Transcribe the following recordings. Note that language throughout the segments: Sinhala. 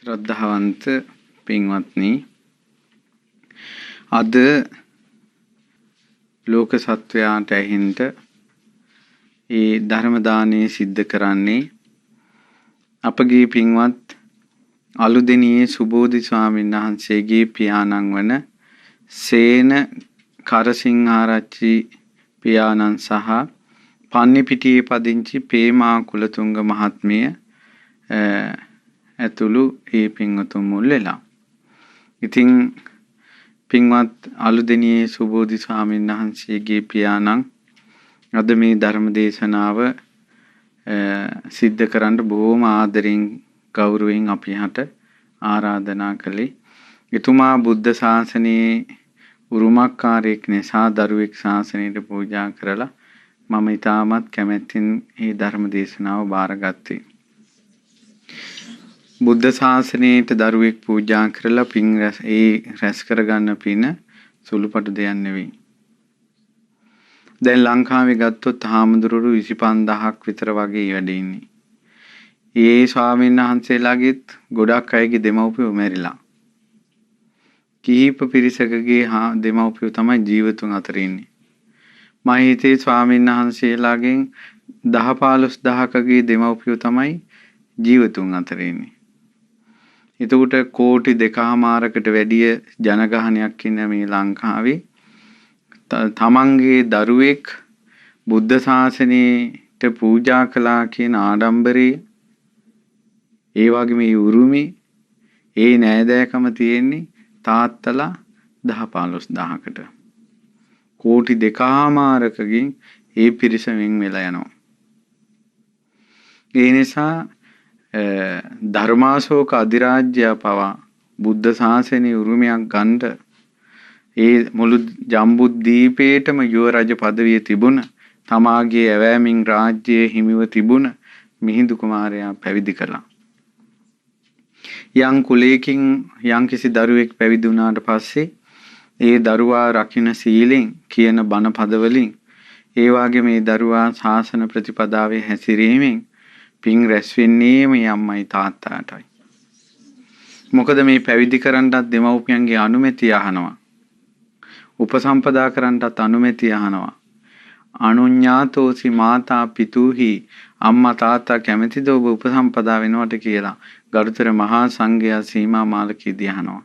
ශ්‍රද්ධාවන්ත පින්වත්නි, අද ලෝක සත්වයාට ඇහින්ට ඒ ධර්ම දානය සිද්ධ කරන්නේ අපගේ පින්වත් අලුදෙණියේ සුබෝධි ස්වාමීන් වහන්සේගේ පියාණන් වන සේන කරසිංහාරච්චි පියාණන් සහ පන්නිපිටියේ පදිංචි පේමා කුලතුංග මහත්මිය ඇතුළු ඒ පින්වතුන් මුල් වෙලා. ඉතින් පින්වත් අලුදෙණියේ සුබෝධි ස්වාමීන් වහන්සේගේ පියාණන් අද මේ ධර්ම දේශනාව සිද්ධ කරන්න බොහොම ආදරෙන් ගෞරවයෙන් අපි හට ආරාධනා කළේ. එතුමා බුද්ධ ශාසනයේ උරුමකාරයෙක් නිසා දරුවෙක් ශාසනයට පූජා කරලා මම ඊටමත් කැමැත්තෙන් මේ ධර්ම දේශනාව බාරගත්තේ. බුද්ධ ශාසනයට දරුවෙක් පූජා කරලා පින් රැස් කරගන්න පින සුළුපටු දෙයක් නෙවෙයි. දැන් ලංකාවේ ගත්තොත් හාමුදුරුවෝ 25000ක් විතර වගේ වැඩ ඉන්නේ. ඒ ස්වාමීන් වහන්සේලාගෙත් ගොඩක් අයගේ දෙමව්පියෝ මැරිලා. කීප පිරිසකගේ දෙමව්පියෝ තමයි ජීවතුන් අතර ඉන්නේ. මම හිතේ ස්වාමීන් වහන්සේලාගෙන් 10-15000කගේ දෙමව්පියෝ තමයි ජීවතුන් අතර ඉන්නේ. එතකොට කෝටි 2.5කට වැඩිය ජනගහනයක් ඉන්න මේ ලංකාවේ තමන්ගේ දරුවෙක් බුද්ධ ශාසනයට පූජා කළා කියන ආඩම්බරය, ඒ වගේම මේ උරුමේ, ඒ නෑදෑකම තියෙන්නේ තාත්තලා 10-15000කට. කෝටි 2.5කකින් ඒ පිරිස වෙන් වෙලා යනවා. ඒ නිසා ධර්මාශෝක අධිරාජ්‍ය පවා බුද්ධ ශාසනයේ උරුමයක් ගන්නට ඒ මුළු ජම්බුද්දීපේටම යුව රජ පදවිය තිබුණ, තමාගේ ඇවෑමින් රාජ්‍යයේ හිමිව තිබුණ මිහිඳු කුමාරයා පැවිදි කළා. යම් කුලයකින් යම්කිසි දරුවෙක් පැවිදි වුණාට පස්සේ ඒ දරුවා රකින්න සීලෙන් කියන බණ පදවලින්, ඒ වගේ මේ දරුවා ශාසන ප්‍රතිපදාවේ හැසිරීමෙන් පින් රැස් වෙන්නේ මේ අම්මයි තාත්තාටයි. මොකද මේ පැවිදි කරන්නත් දෙමව්පියන්ගේ අනුමැතිය අහනවා. උපසම්පදා කරන්නත් අනුමැතිය අහනවා. අනුඤ්ඤාතෝසි මාතා පිතුහි, අම්මා තාත්තා කැමැතිද ඔබ උපසම්පදා වෙනවට කියලා ගරුතර මහා සංඝයා සීමා මාලකයේදී අහනවා.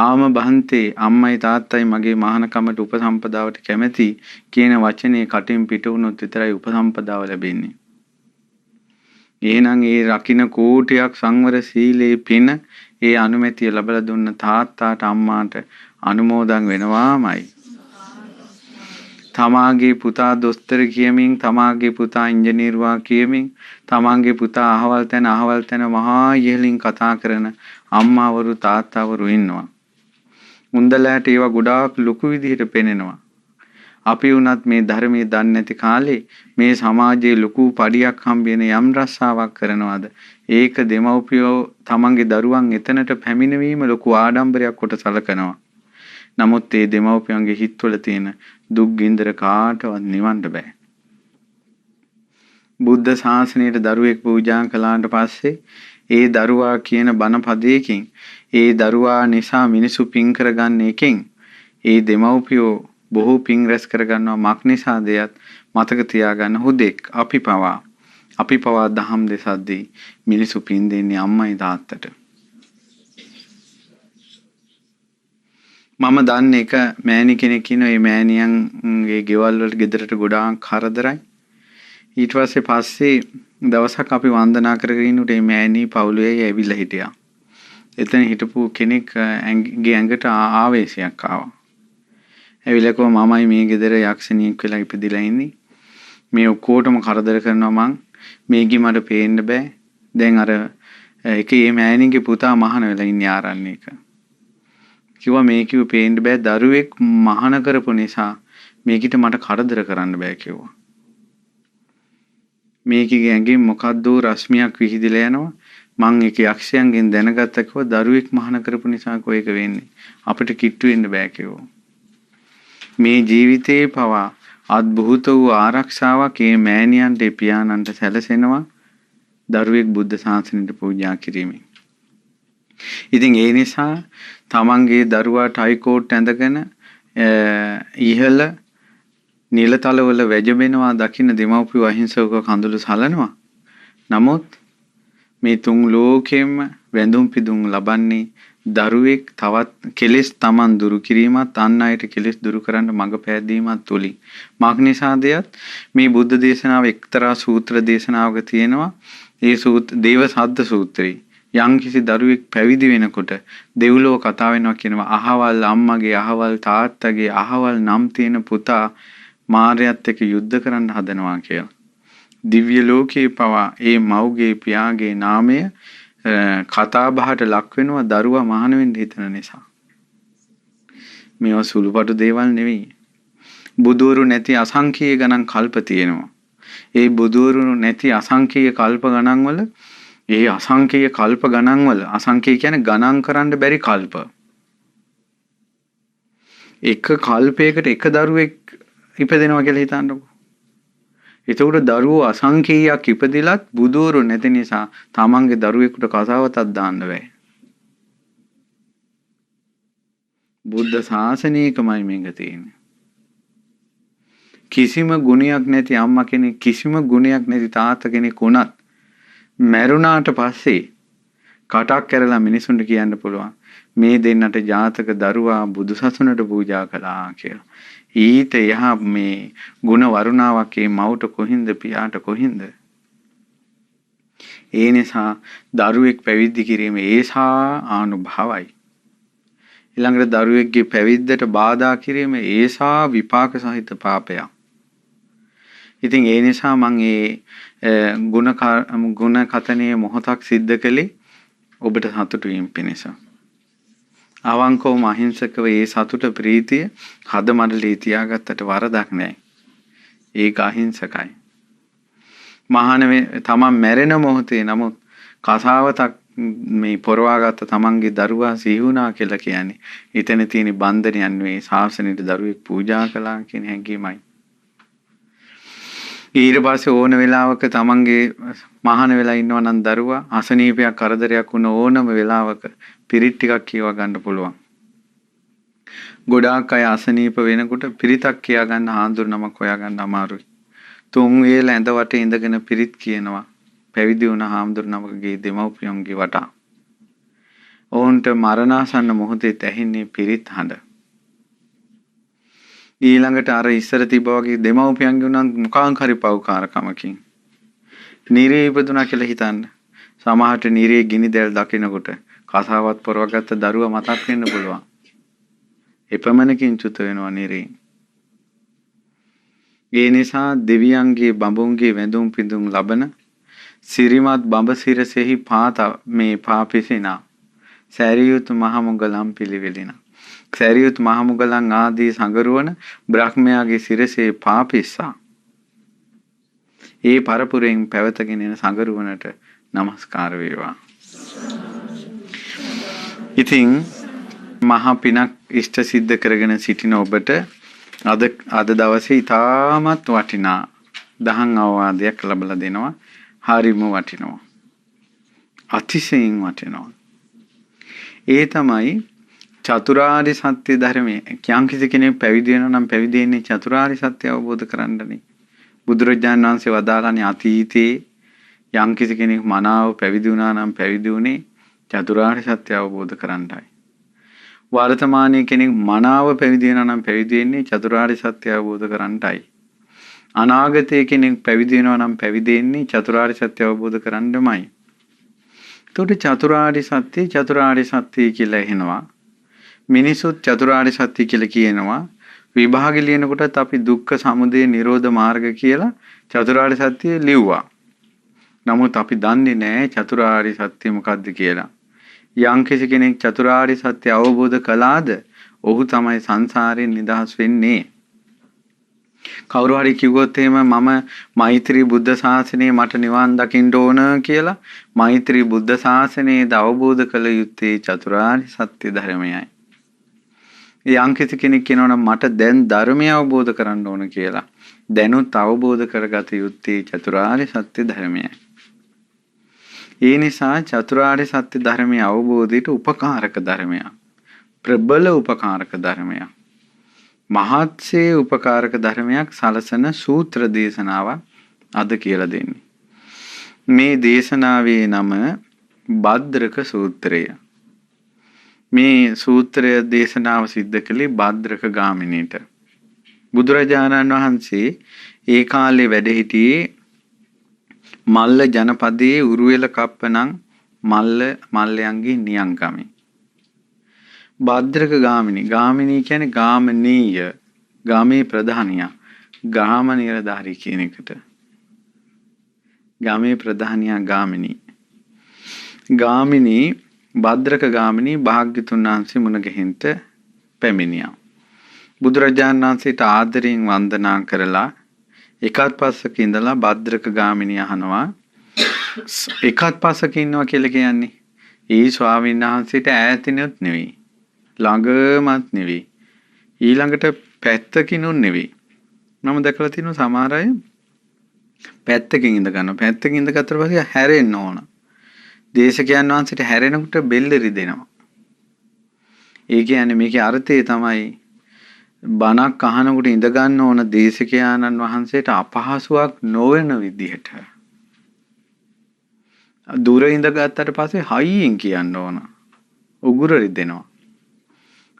ආම බහන්තේ, අම්මයි තාත්තයි මගේ මහානකමට උපසම්පදාවට කැමැති කියන වචනේ කටින් පිට වුණොත් විතරයි උපසම්පදාව ලැබෙන්නේ. එහෙනම් ඒ රකින්න කෝටියක් සංවර සීලේ පින ඒ අනුමැතිය ලැබලා දුන්න තාත්තාට අම්මාට අනුමෝදන් වෙනවාමයි. තමාගේ පුතා දොස්තර කියමින්, තමාගේ පුතා ඉංජිනේරුවා කියමින්, තමාගේ පුතා අහවල් තැන මහා ඉහළින් කතා කරන අම්මාවරු තාත්තාවරු ඉන්නවා. උන්දලට ඒවා ගොඩාක් ලොකු විදිහට පෙනෙනවා. අපි වුණත් මේ ධර්මයේ දන්නේ නැති කාලේ මේ සමාජයේ ලොකු පඩියක් හම්බෙන යම් රස්සාවක් කරනවාද, ඒක දෙමව්පියෝ තමන්ගේ දරුවන් එතනට පැමිණවීම ලොකු ආඩම්බරයක් කොට සලකනවා. නමුත් ඒ දෙමව්පියන්ගේ හිත්වල තියෙන දුක් ගින්දර කාටවත් නිවන්න බෑ. බුද්ධ ශාසනයට දරුවෙක් පූජා කළාට පස්සේ ඒ දරුවා කියන බණ පදයකින්, ඒ දරුවා නිසා මිනිසු පින් කරගන්න එකෙන් ඒ දෙමව්පියෝ බොහෝ පින් රැස් කරගන්නවා. මක් නිසාදයත් මතක තියාගන්න, හුදෙක් අපි පවා දහම් දෙසද්දී මිනිසු පින් දෙන්නේ අම්මයි තාත්තට. මම දන්න එක මෑණි කෙනෙක් ඉන්නවා. ඒ මෑණියන්ගේ ගෙවල් වලට ගෙදරට ගොඩාක් කරදරයි. ඊට පස්සේ දවසක් අපි වන්දනා කරගෙන ඉන්නකොට මේ මෑණි පවුලේ ඇවිල්ලා හිටියා. එතන හිටපු කෙනෙක්ගේ ඇඟට ආවේශයක් ආවා. ඇවිල්ලා කිව්වා මමයි මේ ගෙදර යක්ෂණියෙක් වෙලා ඉපදිලා ඉන්නේ. මේ ඔක්කොටම කරදර කරනවා මං. මේකි මට පේන්න බෑ. දැන් අර එකේ මෑණිගේ පුතා මහාන වෙලා ඉන්නේ ආරණ්‍යයක. කිව්වා මේකිව පේන්න බෑ, දරුවෙක් මහාන කරපු නිසා මේකිට මට කරදර කරන්න බෑ කිව්වා. මේකිගේ ඇඟෙන් මොකද්ද රශ්මියක් විහිදලා යනවා. මං ඒක යක්ෂයන්ගෙන් දැනගත්තා කිව්වා දරුවෙක් මහාන කරපු නිසා කොහේක වෙන්නේ. අපිට කිට්ටු වෙන්න බෑ කිව්වා. මේ ජීවිතේ පවා අద్භූත වූ ආරක්ෂාවක් මේ මෑණියන්ට පියාණන්ට සැලසෙනවා දරුවෙක් බුද්ධ ශාසනයට පූජා කිරීමෙන්. ඉතින් ඒ නිසා තමන්ගේ දරුවාට හයිකෝට් ඇඳගෙන ඉහළ නිලතලවල වැජබෙනවා දකින්න දෙමව්පියෝ අහිංසකව කඳුළු සලනවා. නමුත් මේ තුන් ලෝකෙම වැඳුම් පිදුම් ලබන්නේ දරුවෙක් තවත් කෙලෙස් තමන් දුරු කිරීමත් අන් අයට කෙලෙස් දුරු කරන්න මඟ පෑදීමත් තුලින්. මාග්නිසාදයත් මේ බුද්ධ දේශනාව එක්තරා සූත්‍ර දේශනාවක තියෙනවා. ඒ දේව සද්ද සූත්‍රය. යම් කිසි දරුවෙක් පැවිදි වෙනකොට දෙව්ලොව කතා වෙනවා කියනවා අහවල් අම්මගේ අහවල් තාත්තගේ අහවල් නම් තියෙන පුතා මාර්යත් එක්ක යුද්ධ කරන්න හදනවා කියලා. දිව්‍ය ලෝකේ පවා ඒ මව්ගේ පියාගේ නාමය කතා බහට ලක් වෙනවා දරුවා මහාන වෙන්න හිතන නිසා. මේවා සුළුපටු දේවල් නෙවෙයි. බුදුවරු නැති අසංඛ්‍යය ගණන් කල්ප තියෙනවා. ඒ බුදුවරු නැති අසංඛ්‍යය කල්ප ගණන් වල ඒ අසංඛ්‍යය කල්ප ගණන් වල අසංඛ්‍යය කියන්නේ ගණන් කරන්න බැරි කල්ප. එක කල්පයකට එක දරුවෙක් ඉපදෙනවා කියලා හිතන්නකෝ. එතකොට දරුවෝ අසංඛ්‍යයක් ඉපදිලත් බුදුවරු නැති නිසා තමන්ගේ දරුවෙකුට කසාවතක් දාන්න බෑ. බුද්ධ ශාසනයකමයි මේක තියෙන්නේ. කිසිම ගුණයක් නැති අම්මා කෙනෙක් කිසිම ගුණයක් නැති තාත්තා කෙනෙක් වුණත් මැරුණාට පස්සේ කටක් කරලා මිනිසුන්ට කියන්න පුළුවන් මේ දෙන්නට ජාතක දරුවා බුදුසසුනට පූජා කළා කියලා. ඊට එහා මේ ಗುಣ වරුණාවක් මේ මවුට කොහින්ද පියාට කොහින්ද? ඒ නිසා දරුවෙක් පැවිදි කිරීම ඒසා ආනුභාවයි. ඊළඟට දරුවෙක්ගේ පැවිද්දට බාධා කිරීම ඒසා විපාක සහිත පාපයක්. ඉතින් ඒ නිසා මම ඒ ගුණ කතනයේ මොහොතක් සිද්ධ කළේ ඔබට සතුටු වීම පිණිස. අවංකවම අහිංසකව ඒ සතුට ප්‍රීතිය හද මඩලේ තියාගත්තට වරදක් නැහැ. ඒක අහිංසකයි. මහාන තමන් මැරෙන මොහොතේ නමුත් කසාවතක් මේ පොරවාගත්ත තමන්ගේ දරුවා සිහි වුණා කියලා කියන්නේ එතන තියෙන බන්ධනයක් නෙවෙයි ශාසනයට දරුවෙක් පූජා කළා කියන හැඟීමයි. ඊට පස්සේ ඕන වෙලාවක තමන්ගේ මහාන වෙලා ඉන්නවා නම් දරුවා අසනීපයක් කරදරයක් වුණ ඕනම වෙලාවක පිරිත් ටිකක් කියව ගන්න පුළුවන්. ගොඩාක් අය අසනීප වෙනකොට පිරිතක් කියා ගන්න හාමුදුරු නමක් හොයා ගන්න අමාරුයි. තුන් වේල ඇඳ වටේ ඉඳගෙන පිරිත් කියනවා. පැවිදි වුණ හාමුදුරු නමකගේ දෙමව්පියන්ගේ වටා. ඔවුන්ට මරණාසන්න මොහොතේ ඇහෙන්නේ පිරිත් හඬ. ඊළඟට අර ඉස්සර තිබ්බා වගේ දෙමව්පියන්ගේ උනන් මොකක් හරි පව්කාරකමකින් නිරේ ඉපදුනා කියලා හිතන්න. සමහරට නිරේ ගිනි දැල් දකිනකොට කසාවත් පොරවගත්ත දරුවා මතක් වෙන්න පුළුවන්. එපමණකින් චුත වෙනවා නිරේ. ඒ නිසා දෙවියන්ගේ බඹුන්ගේ වැඳුම් පිඳුම් ලබන සිරිමත් බඹ සිරසෙහි මේ පාපිසිනා සැරියුත් මහමුගලම් පිළිවෙලිනා සැරියුත් මහමුගලන් ආදී සංගරුවන බ්‍රහ්මයාගේ සිරසේ පාපිස්සා ඒ පරපුරෙන් පැවතගෙන එන සංගරුවනට නමස්කාර වේවා. ඉතින් මහා පිනක් ඉෂ්ට සිද්ධ කරගෙන සිටින ඔබට අද දවසේ ඉතාමත් වටිනා දහම් අවවාදයක් ලැබලා දෙනවා. හරිම වටිනවා. අතිශයින් වටිනවා. ඒ තමයි චතුරාර්ය සත්‍ය ධර්මයේ. යම් කිසි කෙනෙක් පැවිදි වෙනවා නම් පැවිදි වෙන්නේ චතුරාර්ය සත්‍ය අවබෝධ කරගන්නනේ. බුදුරජාණන් වහන්සේ වදාළානේ අතීතේ යම් කිසි කෙනෙක් මනාව පැවිදි වුණා නම් පැවිදි වුණේ චතුරාර්ය සත්‍ය අවබෝධ කරගන්නයි. වර්තමානයේ කෙනෙක් මනාව පැවිදි වෙනවා නම් පැවිදි වෙන්නේ චතුරාර්ය සත්‍ය අවබෝධ කරගන්නයි. අනාගතයේ කෙනෙක් පැවිදි වෙනවා නම් පැවිදි වෙන්නේ චතුරාර්ය සත්‍ය අවබෝධ කරගන්නමයි. එතකොට චතුරාර්ය සත්‍ය කියලා එනවා. මිනිසුත් චතුරාර්ය සත්‍ය කියලා කියනවා. විභාගෙ ලියනකොටත් අපි දුක්ඛ සමුදය නිරෝධ මාර්ග කියලා චතුරාර්ය සත්‍ය ලිව්වා. නමුත් අපි දන්නේ නැහැ චතුරාර්ය සත්‍ය මොකක්ද කියලා. යම් කෙනෙක් චතුරාර්ය සත්‍ය අවබෝධ කළාද ඔහු තමයි සංසාරයෙන් නිදහස් වෙන්නේ. කවුරු හරි කිව්වොත් එහෙම මම මෛත්‍රී බුද්ධ ශාසනයේ මට නිවන් දකින්න ඕන කියලා මෛත්‍රී බුද්ධ ශාසනයේ අවබෝධ කළ යුත්තේ චතුරාර්ය සත්‍ය ධර්මයයි. යම් කෙනෙක් කියනවා නම් මට දැන් ධර්මය අවබෝධ කරන්න ඕන කියලා දැනුත් අවබෝධ කරගත යුත්තේ චතුරාර්ය සත්‍ය ධර්මයයි. ඒ නිසා චතුරාර්ය සත්‍ය ධර්මයේ අවබෝධයට උපකාරක ධර්මයක්. ප්‍රබල උපකාරක ධර්මයක්. මහත්සේ උපකාරක ධර්මයක් සලසන සූත්‍ර දේශනාවක් අද කියලා දෙන්නේ. මේ දේශනාවේ නම භද්‍රක සූත්‍රය. මේ සූත්‍රය දේශනාව සිද්ධ කළේ භද්‍රක ගාමිනීට. බුදුරජාණන් වහන්සේ ඒ කාලේ වැඩ සිටියේ මල්ල ජනපදයේ උරුවෙල කප්පනං මල්ලයන්ගේ නියංගමයි. භද්‍රක ගාමිනී. ගාමිනී කියන්නේ ගාමනීය. ගාමේ ප්‍රධානියා. ගාම නිලධාරී කියන එකට. ගාමේ ප්‍රධානියා ගාමිනී. ගාමිනී භද්‍රක ගාමිනී භාග්‍යතුන් වහන්සේ මුණ ගැහින්ට පැමිණියා. බුදුරජාණන් වහන්සේට ආදරයෙන් වන්දනා කරලා එකත් පස්සක ඉඳලා භද්‍රක ගාමිනී අහනවා එකත් පස්සක ඉන්නවා කියලා කියන්නේ ඒ ස්වාමීන් වහන්සේට ඈතිනුත් නෙවෙයි ළඟමත් නෙවෙයි ඊළඟට පැත්තකිනුත් නෙවෙයි. මම දැකලා තියෙනවා සමහර අය පැත්තකින් ඉඳ ගන්නවා. පැත්තකින් ඉඳගත්තට පස්සේ හැරෙන්න ඕන. දේශකයන් වහන්සේට හැරෙනකොට බෙල්ල රිදෙනවා. ඒ කියන්නේ මේකේ අර්ථය තමයි බණක් අහනකොට ඉඳ ගන්න ඕන දේශකයාණන් වහන්සේට අපහසුයක් නොවන විදිහට. දුර ඉඳගත්තට පස්සේ හයියෙන් කියන්න ඕන. උගුර රිදෙනවා.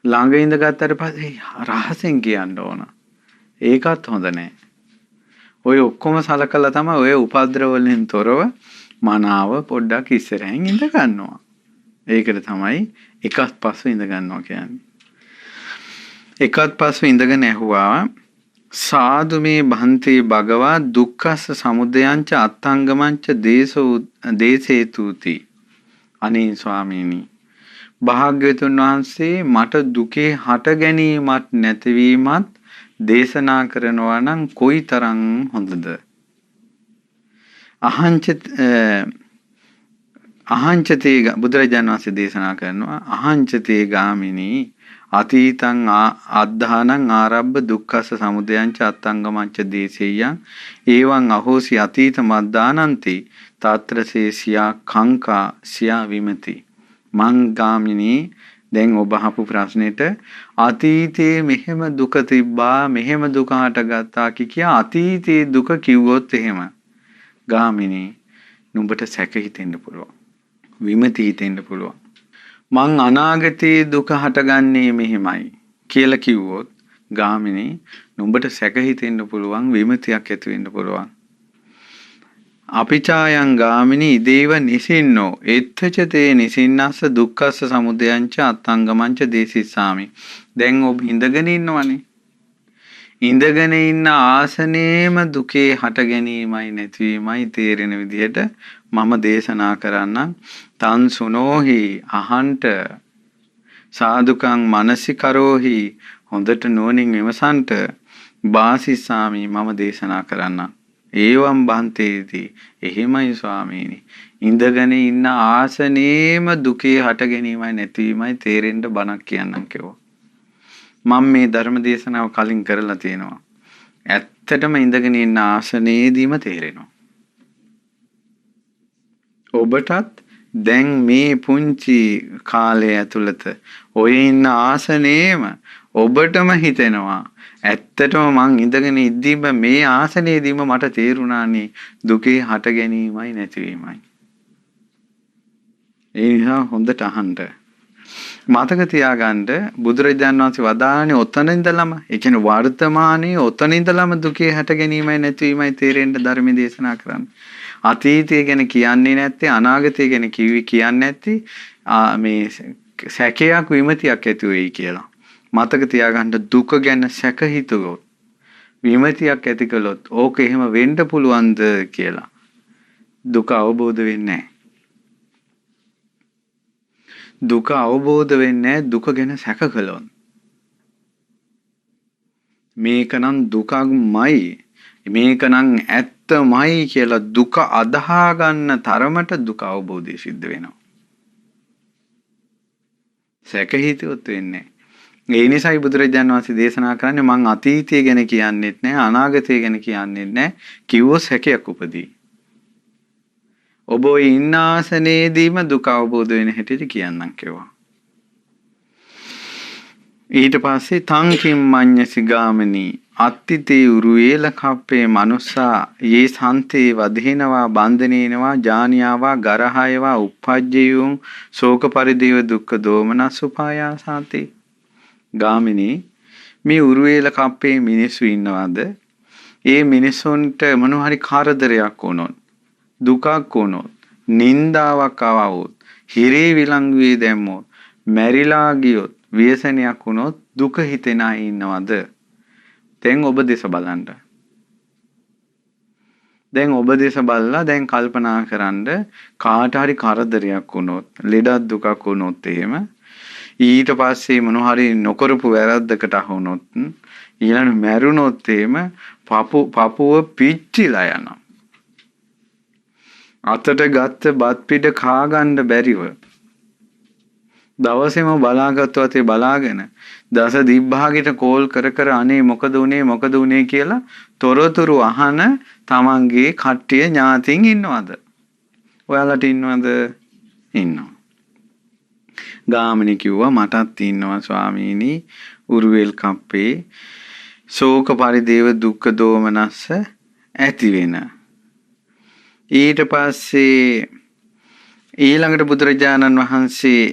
ළඟ ඉඳගත්තට පස්සේ රහසෙන් කියන්න ඕන. ඒකත් හොඳ නැහැ. ඔය ඔක්කොම සලකලා තමයි ඔය උපද්‍රව වලින් තොරව මනාව පොඩ්ඩක් ඉස්සරහින් ඉඳ ගන්නවා. ඒකට තමයි එකත් පස්ව ඉඳ ගන්නවා කියන්නේ. එකත් පස්ව ඉඳගෙන ඇහුවා සාදු මේ භන්තේ භගවා දුක්ඛස්ස සමුදයංච අත්ංගමංච දේසේතුති. අනේ ස්වාමීනි භාග්‍යවතුන් වහන්සේ මට දුකේ හට ගැනීමත් නැතිවීමත් දේශනා කරනවා නම් කොයිතරම් හොඳද. අහංචතේ බුදුරජාණන් වහන්සේ දේශනා කරනවා අහංචතේ ගාමිනී අතීතං අද්ධානං ආරබ්බ දුක්ඛස්ස සමුදයංච අත්ංගමංච දේසෙය්‍යං එවං අහෝසි අතීත මද්දානන්ති තාත්‍රසේ සියා කංකා සියා විමති. මං ගාමිනී දැන් ඔබ අහපු ප්‍රශ්නෙට අතීතයේ මෙහෙම දුක තිබ්බා මෙහෙම දුක හටගත්තා කියා අතීතයේ දුක කිව්වොත් එහෙම ගාමිනී නුඹට සැක හිතෙන්න පුළුවන්. විමති හිතෙන්න පුළුවන්. මං අනාගතයේ දුක හටගන්නේ මෙහෙමයි කියලා කිව්වොත් ගාමිනී නුඹට සැක හිතෙන්න පුළුවන් විමතියක් ඇති වෙන්න පුළුවන්. අපිචායන් ගාමිනී ඉදේව නිසින්නෝ එත්තචතේ නිසින්නස්ස දුක්ඛස්ස සමුදයංච අත්ංගමංච දේසිස්සාමි. දැන් ඔබ ඉඳගෙන ඉන්නවනේ. ඉඳගෙන ඉන්න ආසනයේම දුකේ හට ගැනීමයි නැතිවීමයි තේරෙන විදිහට මම දේශනා කරන්නම්. තන් සුනෝහි අහන්ට සාදුකං මනසිකරෝහි හොඳට නුවණින් විමසන්ට වාසිස්සාමි මම දේශනා කරන්නම්. ඒවම් බන්තේති එහෙමයි ස්වාමීනි ඉඳගෙන ඉන්න ආසනයේම දුකේ හට ගැනීමයි නැතිවීමයි තේරෙන්න බණක් කියන්නම් කිව්වා. මම මේ ධර්ම දේශනාව කලින් කරලා තියෙනවා. ඇත්තටම ඉඳගෙන ඉන්න ආසනයේදීම තේරෙනවා. ඔබටත් දැන් මේ පුංචි කාලය ඇතුළත ඔය ඉන්න ආසනයේම ඔබටම හිතෙනවා ඇත්තටම මං ඉඳගෙන ඉද්දීම මේ ආසනයේදීම මට තේරුණානේ දුකේ හට ගැනීමයි නැතිවීමයි. ඒ නිසා හොඳට අහන්න. මතක තියාගන්න බුදුරජාණන් වහන්සේ වදාළේ ඔතන ඉඳලම ඒ කියන්නේ වර්තමානයේ ඔතන ඉඳලම දුකේ හට ගැනීමයි නැතිවීමයි තේරෙන්න ධර්ම දේශනා කරන්නේ. අතීතය ගැන කියන්නේ නැත්තේ අනාගතය ගැන කියන්නේ නැත්තේ මේ සැකයක් විමතියක් ඇති වෙයි කියලා. මතක තියාගන්න දුක ගැන සැක හිතුවොත් විමතියක් ඇති කළොත් ඕක එහෙම වෙන්න පුළුවන්ද කියලා දුක අවබෝධ වෙන්නේ නැහැ. දුක අවබෝධ වෙන්නේ දුක ගැන සැක කළොත්. මේකනම් දුකක්මයි මේකනම් ඇත්තමයි කියලා දුක අදහා ගන්න තරමට දුක අවබෝධය සිද්ධ වෙනවා. සැක හිතුවොත් වෙන්නේ. ඒ නිසායි බුදුරජාණන් වහන්සේ දේශනා කරන්නේ මං අතීතය ගැන කියන්නේත් නැහැ අනාගතය ගැන කියන්නේත් නැහැ කිව්වොත් සැකයක් උපදී. ඔබ ඔය ඉන්න ආසනයේදීම දුක අවබෝධ වෙන හැටියට කියන්නම් කිව්වා. ඊට පස්සේ තං කිම්මඤ්ඤසි ගාමිනී අත්තිතේ උරුවේල කප්පේ මනුස්සා යේ සන්තේ වදේනවා බන්ධනේනවා ජානියාවා ගරහයවා උප්පජ්ජයුං ශෝක පරිදේව දුක්ඛ දෝමනස් උපායාසාති. ගාමිනී මේ උරුවේල කප්පේ මිනිස්සු ඉන්නවද? ඒ මිනිසුන්ට මොන හරි කරදරයක් වුණොත්, දුකක් වුණොත්, නින්දාවක් ආවොත්, හිරේ විලංගුවේ දැම්මොත්, මැරිලා ගියොත්, ව්‍යසනයක් වුණොත් දුක හිතෙන අය ඉන්නවද? දැන් ඔබ දෙස බලන්න. දැන් ඔබ දෙස බලලා දැන් කල්පනා කරන්න කාට හරි කරදරයක් වුණොත්, ලෙඩක් දුකක් වුණොත් එහෙම ඊට පස්සේ මොන හරි නොකරපු වැරද්දකට අහුනොත් ඊළඟ මැරුණොත් එහෙම පපුව පිච්චිලා යනවා. අතට ගත්ත බත් පිට කා ගන්න බැරිව දවසේම බලාගත්තු අතේ බලාගෙන දස දිබ්භාගෙට කෝල් කර කර අනේ මොකද උනේ කියලා තොරතුරු අහන තමන්ගේ කට්ටිය ඥාතින් ඉන්නවද? ඔයාලට ඉන්නවද? ඉන්නවා. ගාමිණී කිව්වා මටත් ඉන්නවා ස්වාමීනි උරුවෙල් කප්පේ ශෝක පරිදේව දුක්ඛ දෝමනස්ස ඇති වෙන. ඊට පස්සේ ඊළඟට බුදුරජාණන් වහන්සේ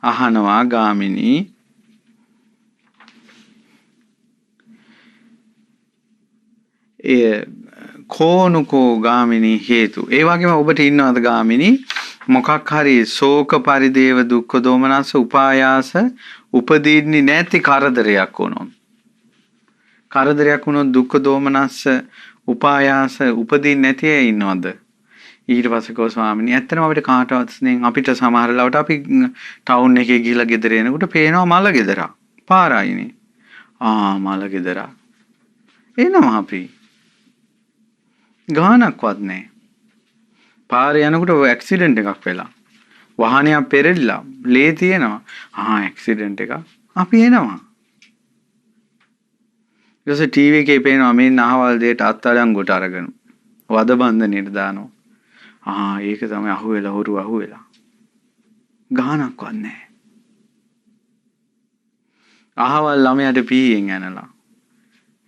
අහනවා ගාමිණී කෝනුකෝ ගාමිණී හේතු. ඒ වගේම ඔබට ඉන්නවද ගාමිණී මොකක් හරි ශෝක පරිදේව දුක්ඛ දෝමනස්ස උපායාස උපදීන්නේ නැති කරදරයක් වුණොත්. කරදරයක් වුණොත් දුක්ඛ දෝමනස්ස උපායාස උපදීන්නේ නැති අය ඉන්නවද? ඊට පස්සේ කෝ ස්වාමීනි ඇත්තටම අපිට කාටවත් අපිට සමහර ලාවට අපි ටවුන් එකේ ගිහිල්ලා ගෙදර එනකොට පේනවා මල ගෙදරක් පාරයිනේ. මල ගෙදරක් එනවා අපි ගානක්වත් නැහැ. පාරේ යනකොට ඇක්සිඩන්ට් එකක් වෙලා වාහනයක් පෙරලිලා ලේ තියෙනවා. ඇක්සිඩන්ට් එකක් අපි එනවා. ඊට ටීවී එකේ පේනවා මෙන්න අහවල් දෙයට අත්අඩංගුවට අරගෙන වද බන්ධනෙට දානවා. ඒක තමයි අහුවෙලා හොරු අහුවෙලා. ගානක්වත් නැහැ. අහවල් ළමයාට පීයෙන් යනලා.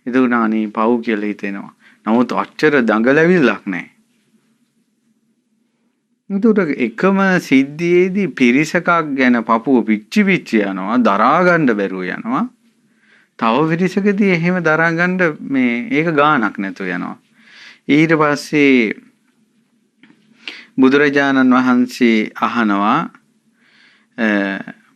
ඒක උනානේ පව් කියලා හිතෙනවා. නමුත් අච්චර දඟලවිලක් නැහැ. ඒකට එකම සිද්ධියේදී පිරිසකක් ගැන පපුව පිච්චි යනවා දරා ගන්න බැරුව යනවා. තව පිරිසකදී එහෙම දරා ගන්න ඒක ගානක් නැතුව යනවා. ඊට පස්සේ බුදුරජාණන් වහන්සේ අහනවා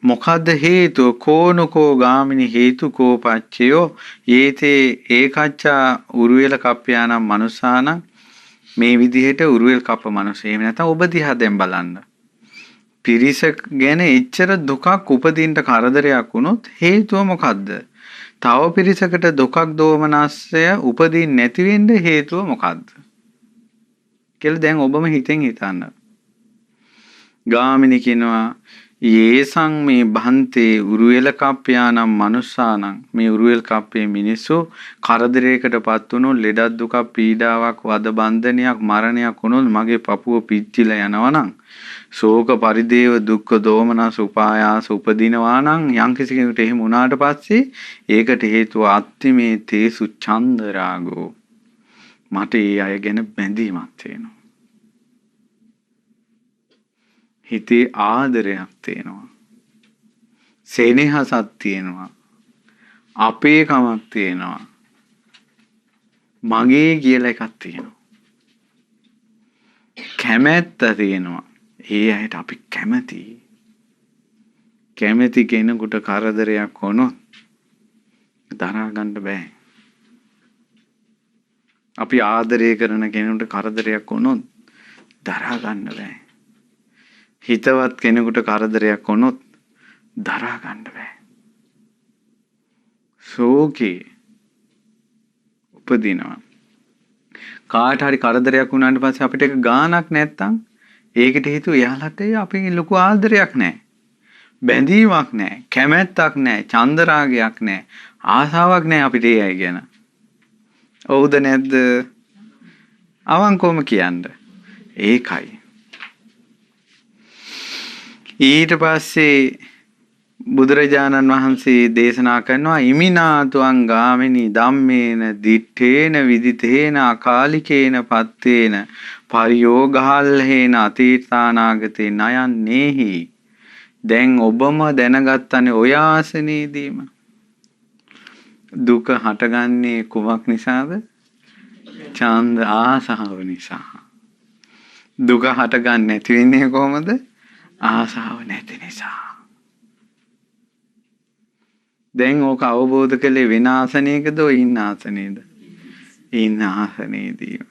මොකද්ද හේතුව? කෝනකෝ ගාමිනී හේතුකෝ පච්චයෝ යේතේ ඒකච්චා උරුවෙල කප්පයානම් මනුසානම් මේ විදිහට උරුවෙල් කප්ප මනුස්සය. එහෙම නැත්නම් ඔබ දිහා දැන් බලන්න. පිරිස ගැන එච්චර දුකක් උපදින්න කරදරයක් වුණොත් හේතුව මොකද්ද? තව පිරිසකට දුකක් දෝමනස්සය උපදින්න නැති වෙන්න හේතුව මොකද්ද? කියලා දැන් ඔබම හිතෙන් හිතන්න. ගාමිණී කියනවා යේසං මේ බහන්තේ උරුවෙල කප්පයානම් මනුස්සානම් මේ උරුවෙල් කප්පේ මිනිස්සු කරදරයකටපත් වුණොත් ලෙඩක් දුකක් පීඩාවක් වද බන්ධනයක් මරණයක් වුණොත් මගේ පපුව පිච්චිලා යනවා නම් ශෝක පරිදේව දුක්ඛ දෝමනස් උපායාස උපදිනවා නම් යම්කිසි කෙනෙකුට එහෙම වුණාට පස්සේ ඒකට හේතුව අත්තිමේ තේසු ඡන්ද රාගෝ මට ඒ අය ගැන බැඳීමක් තියෙනවා. හිතේ ආදරයක් තියෙනවා. සෙනෙහසක් තියෙනවා. අපේකමක් තියෙනවා. මගේ කියලා එකක් තියෙනවා. කැමැත්ත තියෙනවා. ඒ අයට අපි කැමතියි. කැමති කෙනෙකුට කරදරයක් වුණොත් දරා ගන්න බෑ. අපි ආදරය කරන කෙනෙකුට කරදරයක් වුණොත් දරා ගන්න බෑ. හිතවත් කෙනෙකුට කරදරයක් වුණොත් දරා ගන්න බෑ. ශෝකේ උපදිනවා. කාට හරි කරදරයක් වුණාට පස්සේ අපිට ඒක ගානක් නැත්තම් ඒකට හේතුව එයාලට අපි ලොකු ආදරයක් නැහැ. බැඳීමක් නැහැ. කැමැත්තක් නැහැ. චන්දරාගයක් නැහැ. ආසාවක් නැහැ අපිට ඒ අය ගැන. ඔව්ද නැද්ද? අවංකවම කියන්න. ඒකයි. ඊට පස්සේ බුදුරජාණන් වහන්සේ දේශනා කරනවා ඉමිනාතුං ගාමිනී ධම්මේන දිත්තේන විදිතේන අකාලිකේන පත්තේන පරියෝගාල්හේන අතීතානාගතේ නයන්නේහි. දැන් ඔබම දැනගත්තනේ ඔය ආසනයේදීම දුක හටගන්නේ කුමක් නිසාද? ඡන්ද ආසාව නිසා. දුක හටගන්නේ නැති වෙන්නේ කොහොමද? ආසාව නැති නිසා. දැන් ඕක අවබෝධ කළේ වෙන ආසනයකද ඉන්න ආසනයේද? ඉන්න ආසනයේදීම.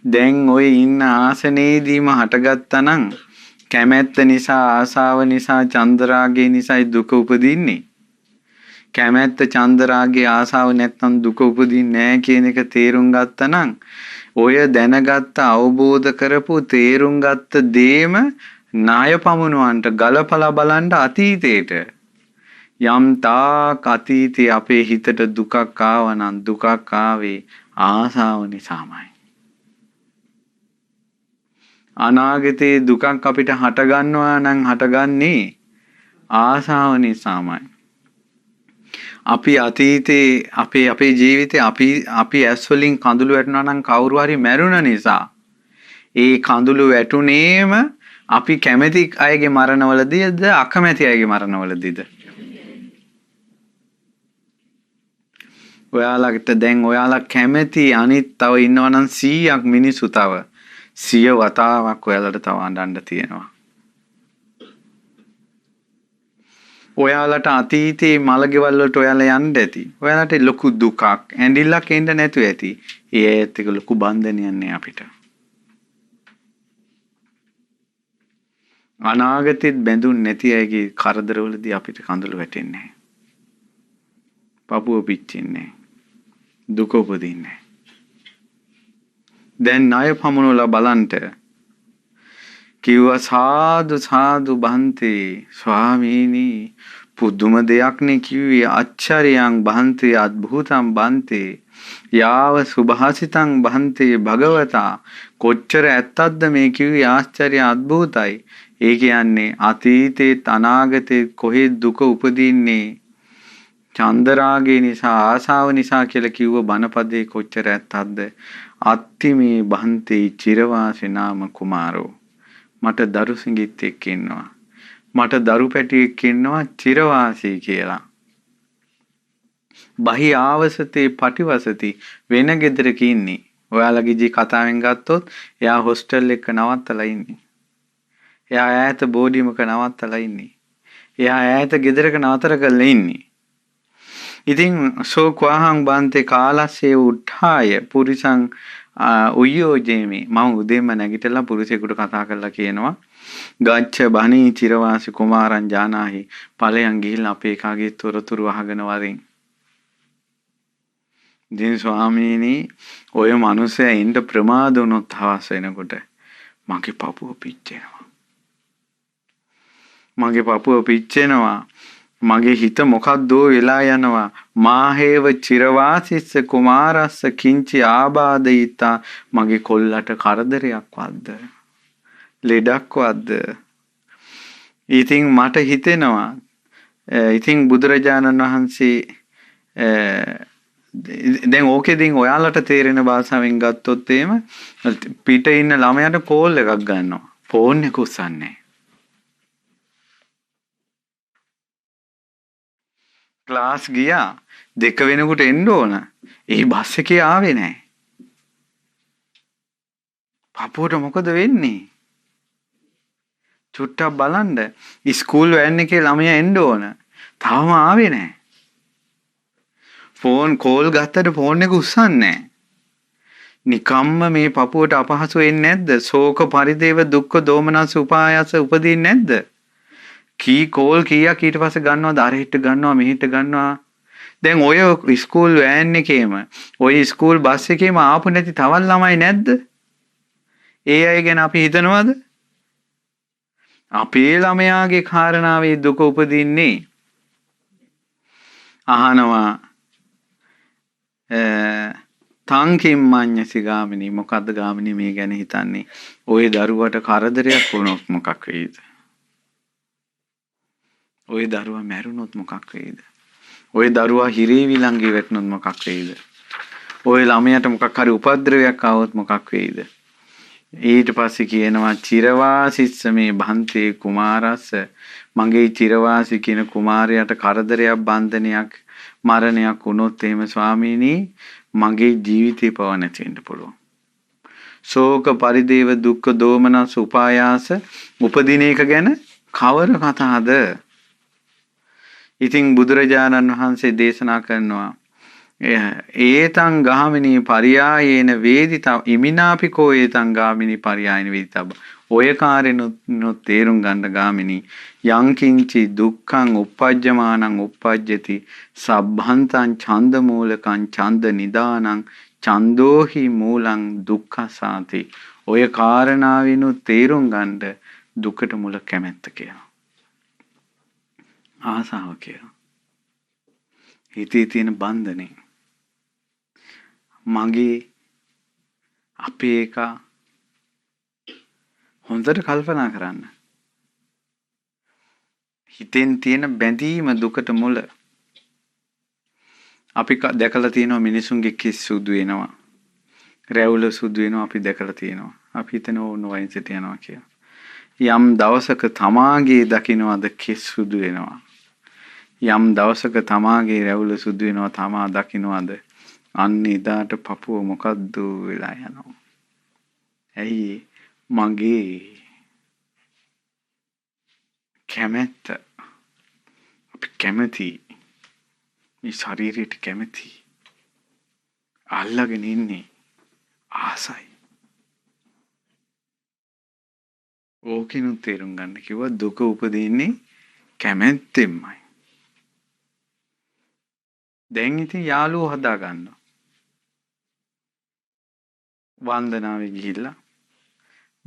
දැන් ඔය ඉන්න ආසනයේදීම හටගත්තා නම් කැමැත්ත නිසා ආසාව නිසා චන්දරාගය නිසායි දුක උපදින්නේ. කැමැත්ත චන්දරාගය ආසාව නැත්නම් දුක උපදින්නේ නැහැ කියන එක තේරුම් ගත්තා නම් ඔය දැනගත්ත අවබෝධ කරපු තේරුම් ගත්ත දේම ණය පමුණුවන්ට ගලපලා බලන්න අතීතේට යම් තාක් අතීතේ අපේ හිතට දුකක් ආවනම් දුකක් ආවේ ආසාව නිසාමයි. අනාගතේ දුකක් අපිට හටගන්නවා නම් හටගන්නේ ආසාව නිසාමයි. අපි අතීතේ අපේ ජීවිතේ අපි ඇස් වලින් කඳුළු වැටුණා නම් කවුරු හරි මැරුණ නිසා ඒ කඳුළු වැටුනේම අපි කැමති අයගේ මරණවලදීද අකමැති අයගේ මරණවලදීද? ඔයාලට දැන් ඔයාලා කැමති අනිත් තව ඉන්නවනම් 100ක් මිනිස්සු තව 100 වතාවක් ඔයාලට තව අඬන්න තියෙනවා. ඔයාලට අතීතේ මලගෙවල් වලට ඔයාලා යන්න ඇති. ඔයාලට ලොකු දුකක් ඇඬිල්ලක් එන්න නැතුව ඇති. ඒත් එක ලොකු බන්ධනයක් නේ අපිට. අනාගතෙත් බැඳුන් නැති අයගේ කරදරවලදී අපිට කඳුළු වැටෙන්නේ නැහැ. පපුව පිච්චෙන්නේ නැහැ. දුක උපදින්නේ නැහැ. දැන් ණය පමුණුලා බලන්ට කිව්වා සාදු සාදු බන්තේ ස්වාමීනි පුදුම දෙයක් නේ කිව්වේ ආච්චර්යං බන්තේ අద్භූතං බන්තේ යාව සුභාසිතං බන්තේ භගවතා කොච්චර ඇත්තක්ද මේ කිව්වේ ආශ්චර්ය අద్භූතයි. ඒ කියන්නේ අතීතේ අනාගතේ කොහේ දුක උපදින්නේ චන්දරාගේ නිසා ආසාව නිසා කියලා කිව්ව බණපදේ කොච්චර ඇත්තක්ද? අත්තිමේ බන්තේ චිරවාසී නාම කුමාරෝ මට දරු සිඟිත්තෙක් ඉන්නවා. මට දරු පැටියෙක් ඉන්නවා චිරවාසී කියලා. බහි ආවසතේ පටිවසති වෙන ගෙදරක ඉන්නේ. ඔයාලගේ ජී කතාවෙන් ගත්තොත් එයා හොස්ටල් එක නවත්තලා ඉන්නේ. එයා ඈත බෝඩියමක නවත්තලා ඉන්නේ. එයා ඈත ගෙදරක නතර කරලා ඉන්නේ. ඉතින් සෝක්වාහං බන්තේ කාලස්සේ උත්ථාය පුරිසං උයෝජේමි මම උදේම නැගිටලා පුරුෂයෙකුට කතා කරලා කියනවා ගච්ඡ බණී චිරවාසී කුමාරං ජානාහි ඵලයන් ගිහිල්ලා අපේ කාගේ තොරතුරු අහගෙන වරින්. දින ස්වාමීනි ඔය මිනිස්සයා ඉන්න ප්‍රමාද වුණොත් හවස වෙනකොට මගේ පපුව පිච්චෙනවා. මගේ පපුව පිච්චෙනවා. මගේ හිත මොකක්දෝ වෙලා යනවා. මාහේව චිරවාසිස්ස කුමාරස්ස කිංචි ආබාධයිතා මගේ කොල්ලට කරදරයක් වද්ද ලෙඩක් වද්ද. ඉතින් මට හිතෙනවා ඉතින් බුදුරජාණන් වහන්සේ දැන් ඕකෙදින් ඔයාලට තේරෙන භාෂාවෙන් ගත්තොත් එහෙම පිට ඉන්න ළමයාට කෝල් එකක් ගන්නවා. ෆෝන් එක උස්සන්නේ. ක්ලාස් ගියා 2 වෙනකොට එන්න ඕන. ඒ බස් එකේ ආවේ නැහැ. පපුවට මොකද වෙන්නේ? චුට්ටක් බලන්න. ස්කූල් වෑන් එකේ ළමයා එන්න ඕන. තාම ආවේ නැහැ. ෆෝන් කෝල් ගත්තට ෆෝන් එක උස්සන්නේ නැහැ. නිකම්ම මේ පපුවට අපහසු වෙන්නේ නැද්ද? ශෝක පරිදේව දුක්ඛ දෝමනස් උපායස උපදින්නේ නැද්ද? කී කෝල් කීයක් ඊට පස්සේ ගන්නවද? අර හිට ගන්නවා මෙහිට ගන්නවා. දැන් ඔය ස්කූල් වෑන් එකේම ඔය ස්කූල් බස් එකේම ආපු නැති තවත් ළමයි නැද්ද? ඒ අය ගැන අපි හිතනවද? අපේ ළමයාගේ කාරණාවේ දුක උපදින්නේ අහනවා තංකින් මඤ්ඤසි ගාමිනී මොකද්ද ගාමිනී මේ ගැන හිතන්නේ? ওই දරුවට කරදරයක් වුණොත් මොකක් වෙයිද? ওই දරුවා මැරුණොත් මොකක් වෙයිද? ওই දරුවා හිරේ විලංගේ වැටුණොත් මොකක් වෙයිද? ওই ළමයට මොකක් හරි උපද්‍රවයක් ආවොත් මොකක් වෙයිද? ඊට පස්සේ කියනවා චිරවාසිස්ස මේ භන්තේ කුමාරස්ස මගේ චිරවාසි කියන කුමාරයාට කරදරයක් බන්ධනයක් මරණයක් වුණොත් එහෙම ස්වාමීනි මගේ ජීවිතේ පව නැති වෙන්න පුළුවන්. ශෝක පරිදේව දුක්ඛ දෝමනස් උපායාස උපදින එක ගැන කවර කතාවද? ඉතින් බුදුරජාණන් වහන්සේ දේශනා කරනවා ඒතං ගාමිනී පරියායේන වේදිතා ඉමිනාපිකෝ ඒතං ගාමිනී පරියායේන වේදිතබ්බ ඔය කාරෙනුත් තේරුම් ගන්න ගාමිනී යංකින්චි දුක්ඛං uppajjamaනං uppajjati සබ්බන්තං ඡන්ද මූලකං ඡන්ද නිදානං ඡන්தோහි මූලං දුක්ඛසාති ඔය කාරණාවිනුත් තේරුම් ගන්න දුකට මුල කැමැත්ත කියලා ආසාව කියලා හිතේ තියෙන බන්ධනේ මගේ අපේ එක හොඳට කල්පනා කරන්න. හිතෙන් තියෙන බැඳීම දුකට මුල. අපි දැකලා තියෙනවා මිනිසුන්ගේ කිස් සුදු වෙනවා. රැවුල සුදු වෙනවා අපි දැකලා තියෙනවා. අපි හිතන ඕන වයින්සට යනවා කියලා. යම් දවසක තමාගේ දකින්නවද කිස් සුදු වෙනවා. යම් දවසක තමාගේ රැවුල සුදු වෙනවා තමා දකින්නවද අන්න එදාට පපුව මොකද්ද වෙලා යනවා. ඇයි මගේ කැමැත්ත අපි කැමැති මේ ශරීරයට කැමැති අල්ලගෙන ඉන්නේ ආසයි. ඕකිනුත් තේරුම් ගන්න කිව්වා දුක උපදින්නේ කැමැත්තෙන්මයි. දැන් ඉතින් යාළුවෝ හදා ගන්නවා. වන්දනාවේ ගිහිල්ලා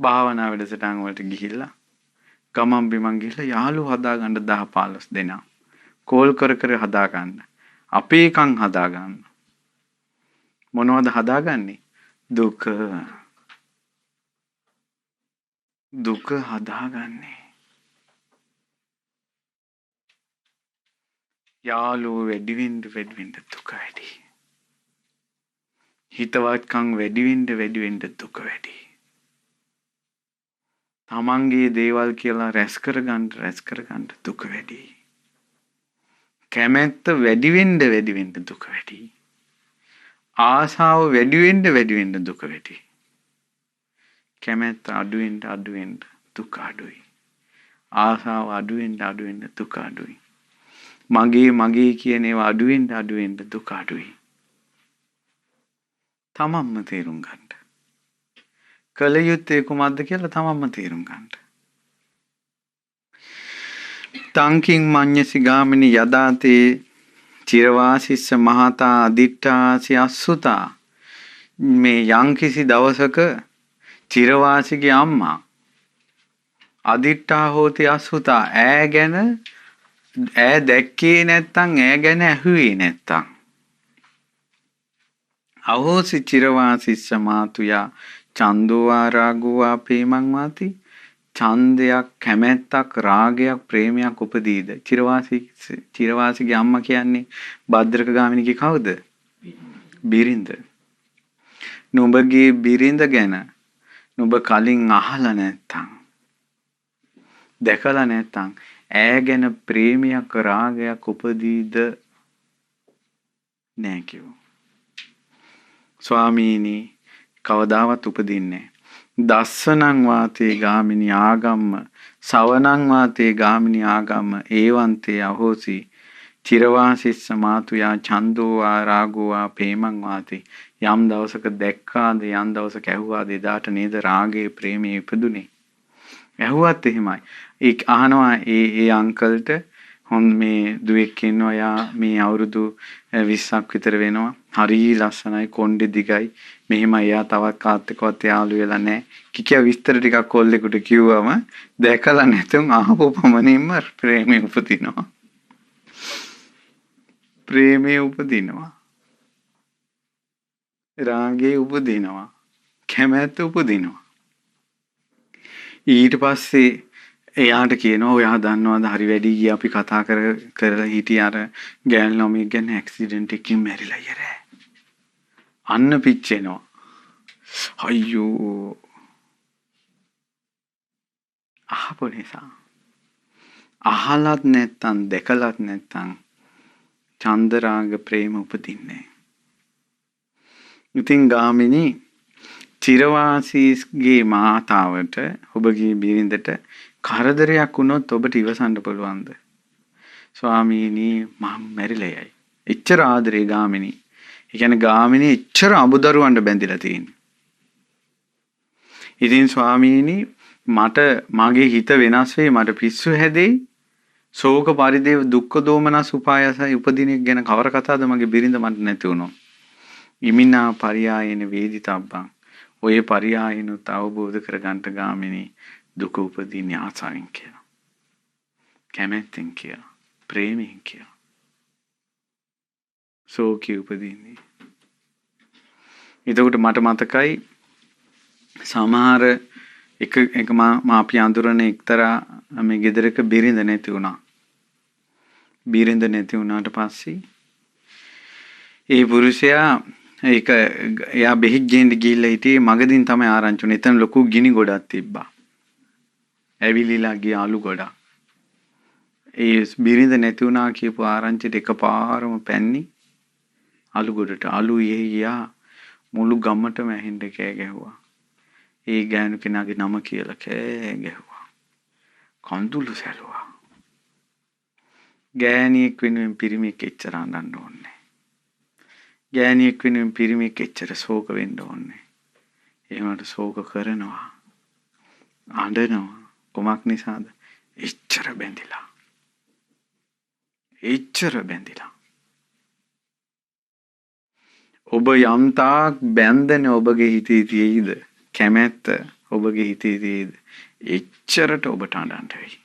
භාවනා වැඩසටහන් වලට ගිහිල්ලා ගමන් බිමන් ගිහිල්ලා යාළුවෝ හදා ගන්න 10 15 දෙනා කෝල් කර කර හදා ගන්න. අපේ කන් හදා ගන්න. මොනවද හදාගන්නේ? දුක. දුක හදාගන්නේ. යාළුවෝ වැඩි වෙන්න දුක වැඩි. හිතවත්කම් වැඩි වෙන්න දුක වැඩි. තමන්ගේ දේවල් කියලා රැස් කරගන්න දුක වැඩි. කැමැත්ත වැඩි වෙන්න දුක වැඩි. ආසාව වැඩි වෙන්න දුක වැඩි. කැමැත්ත අඩු වෙන්න දුක අඩුයි. ආසාව අඩු වෙන්න දුක අඩුයි. මගේ කියන ඒවා අඩු වෙන්න දුක අඩුයි. තමන්ම තේරුම් ගන්න. කල යුත්තේ කුමක්ද කියලා තමන්ම තේරුම් ගන්න. තංකින් මඤ්ඤසි ගාමිනී යදාතේ චිරවාසිස්ස මහතා අදිට්ඨාසි අසුතා මේ යම්කිසි දවසක චිරවාසිගේ අම්මා අදිට්ඨා හෝති අසුතා ඈ දැක්කේ නැත්තම් ඈ ගැන ඇහුවේ නැත්තම් අහෝසි චිරවාසිස්ස මාතුයා චන්දෝවා රාගෝවා ප්‍රේමං වාති ඡන්දයක් කැමැත්තක් රාගයක් ප්‍රේමයක් උපදීද චිරවාසිගේ අම්මා කියන්නේ භද්‍රක ගාමිණීගේ කවුද? බිරිඳ. නුඹගේ බිරිඳ ගැන නුඹ කලින් අහලා නැත්තම් දැකලා නැත්තම් ඈ ගැන ප්‍රේමයක් රාගයක් උපදීද නෑ කිව්වා. ස්වාමීනි කවදාවත් උපදින්නේ දස්සනං වාතේ ගාමිනී ආගම්ම සවනං වාතේ ගාමිනී ආගම්ම ඒවන්තේ අහෝසි චිරවාසිස්ස මාතුයා ඡන්දෝවා රාගෝවා ප්‍රේමං වාති යම් දවසක දැක්කාද යම් දවසක ඇහුවාද එදාට නේද රාගේ ප්‍රේමේ ඉපදුනේ. ඇහුවත් එහෙමයි. ඒ අහනවා ඒ අංකල්ට හොන් මේ දුවෙක් ඉන්නවා යා මේ අවුරුදු 20ක් විතර වෙනවා. හරි ලස්සනයි කොණ්ඩේ දිගයි. මෙහෙම එයා තවත් කාත් එක්කවත් යාළු වෙලා නැහැ. කිකිය විස්තර ටිකක් කොල්ලෙකුට කිව්වම දැකලා නැතුන් අහපු පමණින්ම ප්‍රේමේ උපදිනවා. ප්‍රේමේ උපදිනවා. රාගේ උපදිනවා. කැමැත්ත උපදිනවා. ඊට පස්සේ එයාට කියනවා ඔයා දන්නවද හරි වැඩි ගිය අපි කතා කරලා හිටිය අර ගෑනු ළමයෙක් ගැන ඇක්සිඩන්ට් එකකින් මැරිලා ඉරේ. අන්න පිච්චෙනවා. අයියෝ අහපු නිසා. අහලත් නැත්තම් දැකලත් නැත්තම් චන්දරාග ප්‍රේම උපදින්නේ. ඉතින් ගාමිණී චිරවාසීගේ මාතාවට ඔබගේ බිරිඳට කරදරයක් වුණොත් ඔබට ඉවසන්න පුළුවන්ද? ස්වාමීනි මම මැරිලා යයි. එච්චර ආදරේ ගාමිණී. ඒ කියන්නේ ගාමිණී එච්චර අමුදරුවන්ට බැඳිලා තියෙන්නේ. ඉතින් ස්වාමීනි මට මගේ හිත වෙනස් වෙයි මට පිස්සු හැදෙයි. ශෝක පරිදේව දුක්ඛ දෝමනස් උපායසයි උපදිනෙක් ගැන කවර කතාවද මගේ බිරිඳ මට නැති වුණොත්. ඉමිනා පරියායන වේදිතබ්බං ඔය පරියායනුත් අවබෝධ කරගන්න ගාමිණී දුක උපදින්නේ ආසාවෙන් කියලා. කැමැත්තෙන් කියලා. ප්‍රේමයෙන් කියලා. ශෝකී උපදින්නේ. එතකොට මට මතකයි සමහර එක මාපිය අඳුරන එක්තරා මේ ගෙදරක බිරිඳ නැති වුණා. බිරිඳ නැති වුණාට පස්සේ ඒ පුරුෂයා එයා බෙහෙත් ගේන්න ගිහිල්ලා හිටියේ මගදීන් තමයි ආරංචි වුනේ. එතන ලොකු ගිනි ගොඩක් තිබ්බා. ඇවිලිලා ගිය අලු ගොඩක්. ඒ බිරිඳ නැති වුණා කියපු ආරංචිට එකපාරම පැන්නි අලු ගොඩට. අලු යා මුළු ගමටම ඇහින්න කෑ ගැහුවා. ඒ ගෑනු කෙනාගේ නම කියලා කෑ ගැහුවා. කඳුළු සැලුවා. ගෑණියෙක් වෙනුවෙන් පිරිමියෙක් එච්චර අඬන්න ඕනේ. ගෑණියෙක් වෙනුවෙන් පිරිමියෙක් එච්චර ශෝක වෙන්න ඕනේ. එහෙමකට ශෝක කරනවා. අඬනවා. කොමක් නිසාද? එච්චර බැඳිලා. එච්චර බැඳිලා. ඔබ යම්තාක් බැඳෙන ඔබගේ හිතේ තියෙයිද? කැමැත්ත ඔබගේ හිතේ තියෙයිද? එච්චරට ඔබට අඬන්න වෙයි.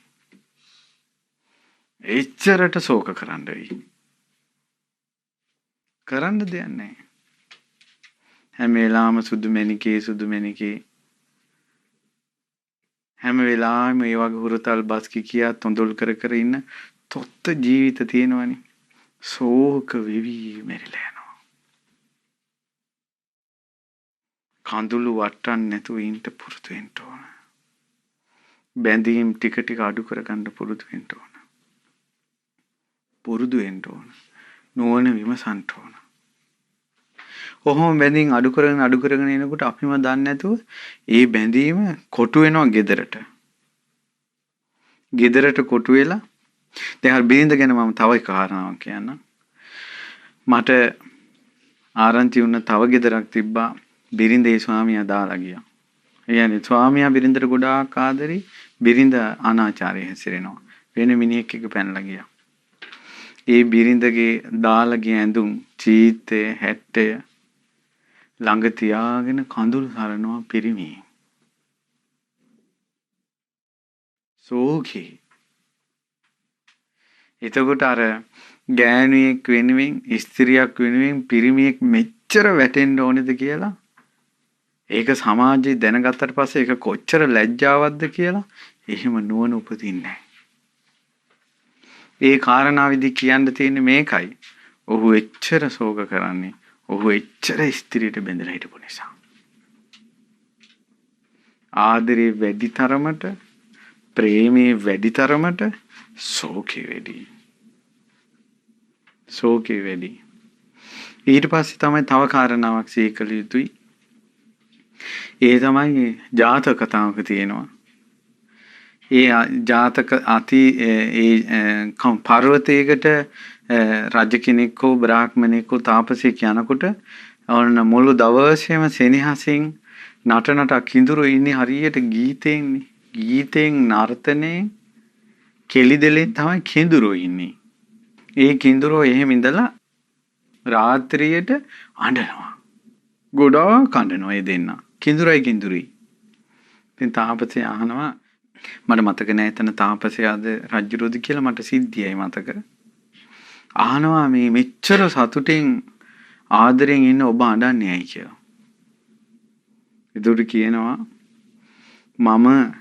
එච්චරට ශෝක කරන්න වෙයි. කරන්න දෙයක් නැහැ. හැම වෙලාවම සුදු මැණිකේ හැම වෙලාවෙම මේ වගේ හුරතල් බස් කියා තොඳුල් කර ඉන්න තොත්ත ජීවිත තියෙනවනේ. ශෝක වෙවි මෙරිලා යනවා. කඳුළු වට්ටන්න නැතුව ඉන්න පුරුදු වෙන්න ඕන. බැඳීම් ටික අඩු කරගන්න පුරුදු වෙන්න ඕන. පුරුදු වෙන්න ඕන. නුවණ විමසන්න ඕන. කොහොම බැඳීම් අඩු කරගෙන එනකොට අපිම දන්නේ නැතුව ඒ බැඳීම කොටු වෙනවා ගෙදරට. ගෙදරට කොටු වෙලා දැන් අර බිරිඳ ගැන මම තව එක කාරණාවක් කියන්නම්. මට ආරංචි වුණ තව ගෙදරක් තිබ්බා. බිරිඳේ ස්වාමියා දාලා ගියා. ඒ කියන්නේ ස්වාමියා බිරිඳට ගොඩාක් ආදරේ. බිරිඳ අනාචාරය හැසිරෙනවා. වෙන මිනිහෙක් එක්ක පැනලා ගියා. ඒ බිරිඳගේ දාලා ගිය ඇඳුම් චීතය හැට්ටය ළඟ තියාගෙන කඳුළු සරනවා පිරිමි. සෝකේ. එතකොට අර ගෑණියෙක් වෙනුවෙන් ස්ත්‍රියක් වෙනුවෙන් පිරිමියෙක් මෙච්චර වැටෙන්න ඕනේද කියලා ඒක සමාජයේ දැනගත්තට පස්සේ ඒක කොච්චර ලැජ්ජාවක්ද කියලා එහෙම නුවණ උපදින්නේ නැහැ. ඒ කාරණාවේදී කියන්න තියෙන්නේ මේකයි. ඔහු එච්චර ශෝක කරන්නේ ඔහු එච්චර ස්ත්‍රියට බැඳලා හිටපු නිසා. ආදරේ වැඩි තරමට ප්‍රේමේ වැඩි තරමට ශෝකේ වැඩි. ශෝකේ වැඩි. ඊට පස්සේ තමයි තව කාරණාවක් සිහි කළ යුතුයි. ඒ තමයි ජාතක කතාවක තියෙනවා. ඒ ජාතක අති පර්වතයකට රජ කෙනෙක් හෝ බ්‍රාහ්මණෙක් හෝ තාපසයෙක් යනකොට ඔන්න මුළු දවසේම සෙනෙහසින් නටනට කිඳුරු ඉන්නේ හරියට ගීතෙන් නර්තනයේ කෙලිදෙලෙන් තමයි කිඳුරු ඉන්නේ. ඒ කිඳුරෝ එහෙම ඉඳලා රාත්‍රියට අඬනවා. ගොඩාක් අඬනවා ඒ දෙන්න. කිඳුරුයි. ඉතින් තාපසයා අහනවා මට මතක නෑ එතන තාපසයාද රජුරුද කියලා මට සිද්ධියයි මතක. අහනවා මේ මෙච්චර සතුටින් ආදරෙන් ඉන්න ඔබ අඬන්නේ ඇයි කියලා. ඒකට කියනවා මම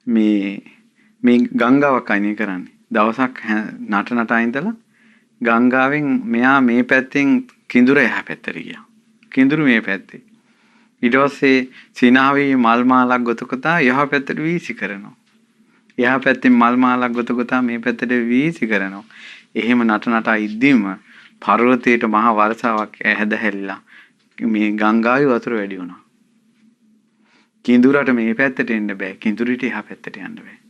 මේ ගංගාවක් අයිනේ කරන්නේ. දවසක් නට නටා ඉඳලා ගංගාවෙන් මෙයා මේ පැත්තෙන් කිඳුර එහා පැත්තට ගියා. කිඳුරු මේ පැත්තේ. ඊට පස්සේ සිනාවේ මල් මාලක් ගොතකොතා එහා පැත්තට වීසි කරනවා. එහා පැත්තෙන් මල් මාලක් ගොතකොතා මේ පැත්තට වීසි කරනවා. එහෙම නට නටා ඉද්දිම පර්වතයට මහ වර්ෂාවක් ඇහැදහැරිලා මේ ගංගාවේ වතුර වැඩි වුණා. කිඳුරට මේ පැත්තට එන්න බෑ. කිඳුරිට එහා පැත්තට යන්න බෑ.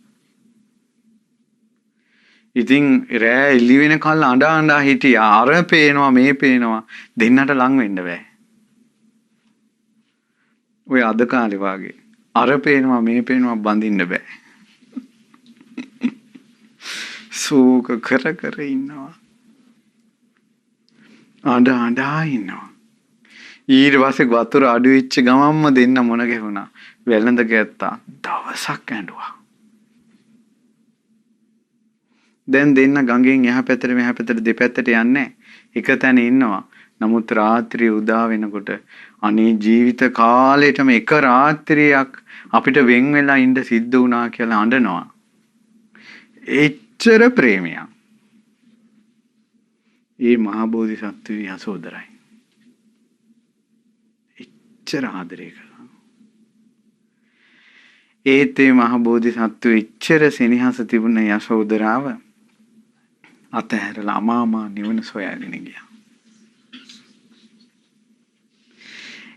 ඉතින් රෑ එළි වෙනකල් අඬා හිටියා. අර පේනවා මේ පේනවා දෙන්නට ලං වෙන්න බෑ. ඔය අද කාලේ වාගේ අර පේනවා මේ පේනවා බඳින්න බෑ. සූක කර කර ඉන්නවා. අඬා ඉන්නවා. ඊට පස්සේ වතුර අඩු වෙච්ච ගමන්ම දෙන්න මොන ගැහුණා. වෙළඳ ගැත්තා. දවසක් ඇඬුවා. දැන් දෙන්න ගඟෙන් එහා පැත්තට මෙහා පැත්තට දෙපැත්තට යන්නේ එක තැන ඉන්නවා. නමුත් රාත්‍රිය උදා වෙනකොට අනේ ජීවිත කාලෙටම එක රාත්‍රියක් අපිට වෙන් වෙලා ඉඳ සිද්ධ වුණා කියලා අඬනවා. එච්චර ප්‍රේමයක්. ඒ මහා බෝධිසත්වී යසෝදරයි. එච්චර ආදරය කළා. ඒත් මේ මහා බෝධිසත්වී එච්චර සෙනෙහස තිබුණ යසෝදරාව අතහැරලා අමාමා නිවන සොයාගෙන ගියා.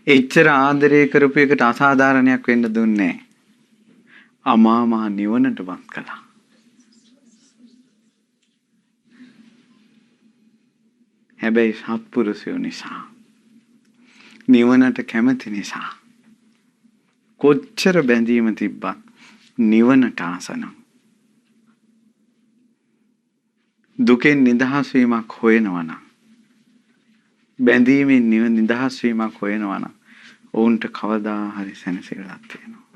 එච්චර ආදරය කරපු එකට අසාධාරණයක් වෙන්න දුන්නේ අමාමා නිවනටවත් කළා. හැබැයි සත්පුරුෂයෝ නිසා නිවනට කැමති නිසා කොච්චර බැඳීම තිබ්බත් නිවනට ආසනම් දුකෙන් නිදහස් වීමක් හොයනවා නම් බැඳීමෙන් නිදහස් වීමක් හොයනවා නම් ඔවුන්ට කවදා හරි සැනසෙල්ලක් තියෙනවා.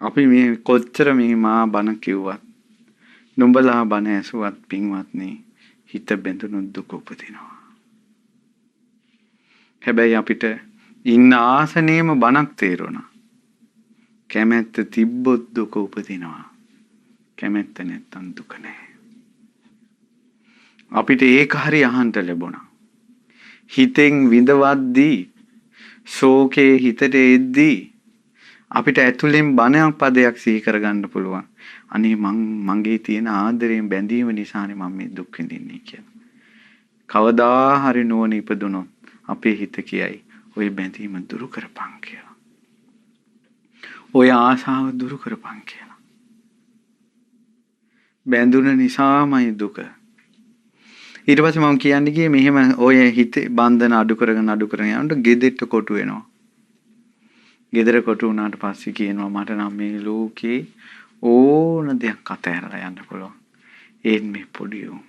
අපි මේ කොච්චර මේ මා බණ කිව්වත් නුඹලා බණ ඇසුවත් පින්වත්නි හිත බැඳුණු දුක උපදිනවා. හැබැයි අපිට ඉන්න ආසනේම බණක් තේරුණා. කැමැත්ත තිබ්බොත් දුක උපදිනවා. කැමැත්ත නැත්තම් දුක නැහැ. අපිට ඒක හරි අහන්න ලැබුණා. හිතෙන් විඳවද්දී ශෝකේ හිතට එද්දී අපිට ඇතුලෙන් බණක් පදයක් සිහි කරගන්න පුළුවන්. අනේ මගේ තියෙන ආදරයෙන් බැඳීම නිසානේ මම මේ දුක් විඳින්නේ කියලා. කවදා හරි නුවණ ඉපදුනොත් අපේ හිත කියයි ඔය බැඳීම දුරු කරපන් කියලා. ඔය ආශාව දුරු කරපන් කියලා. බැඳුන නිසාමයි දුක. ඊට පස්සේ මම කියන්නේ ගියේ මෙහෙම ඔය හිතේ බන්ධන අඩු කරගෙන යනකොට ගෙදෙට්ට කොටු වෙනවා. ගෙදර කොටු වුණාට පස්සේ කියනවා මට නම් මේ ලෝකේ ඕන දෙයක් අතහැරලා යන්න පුළුවන්. ඒත් මේ පොඩි උන්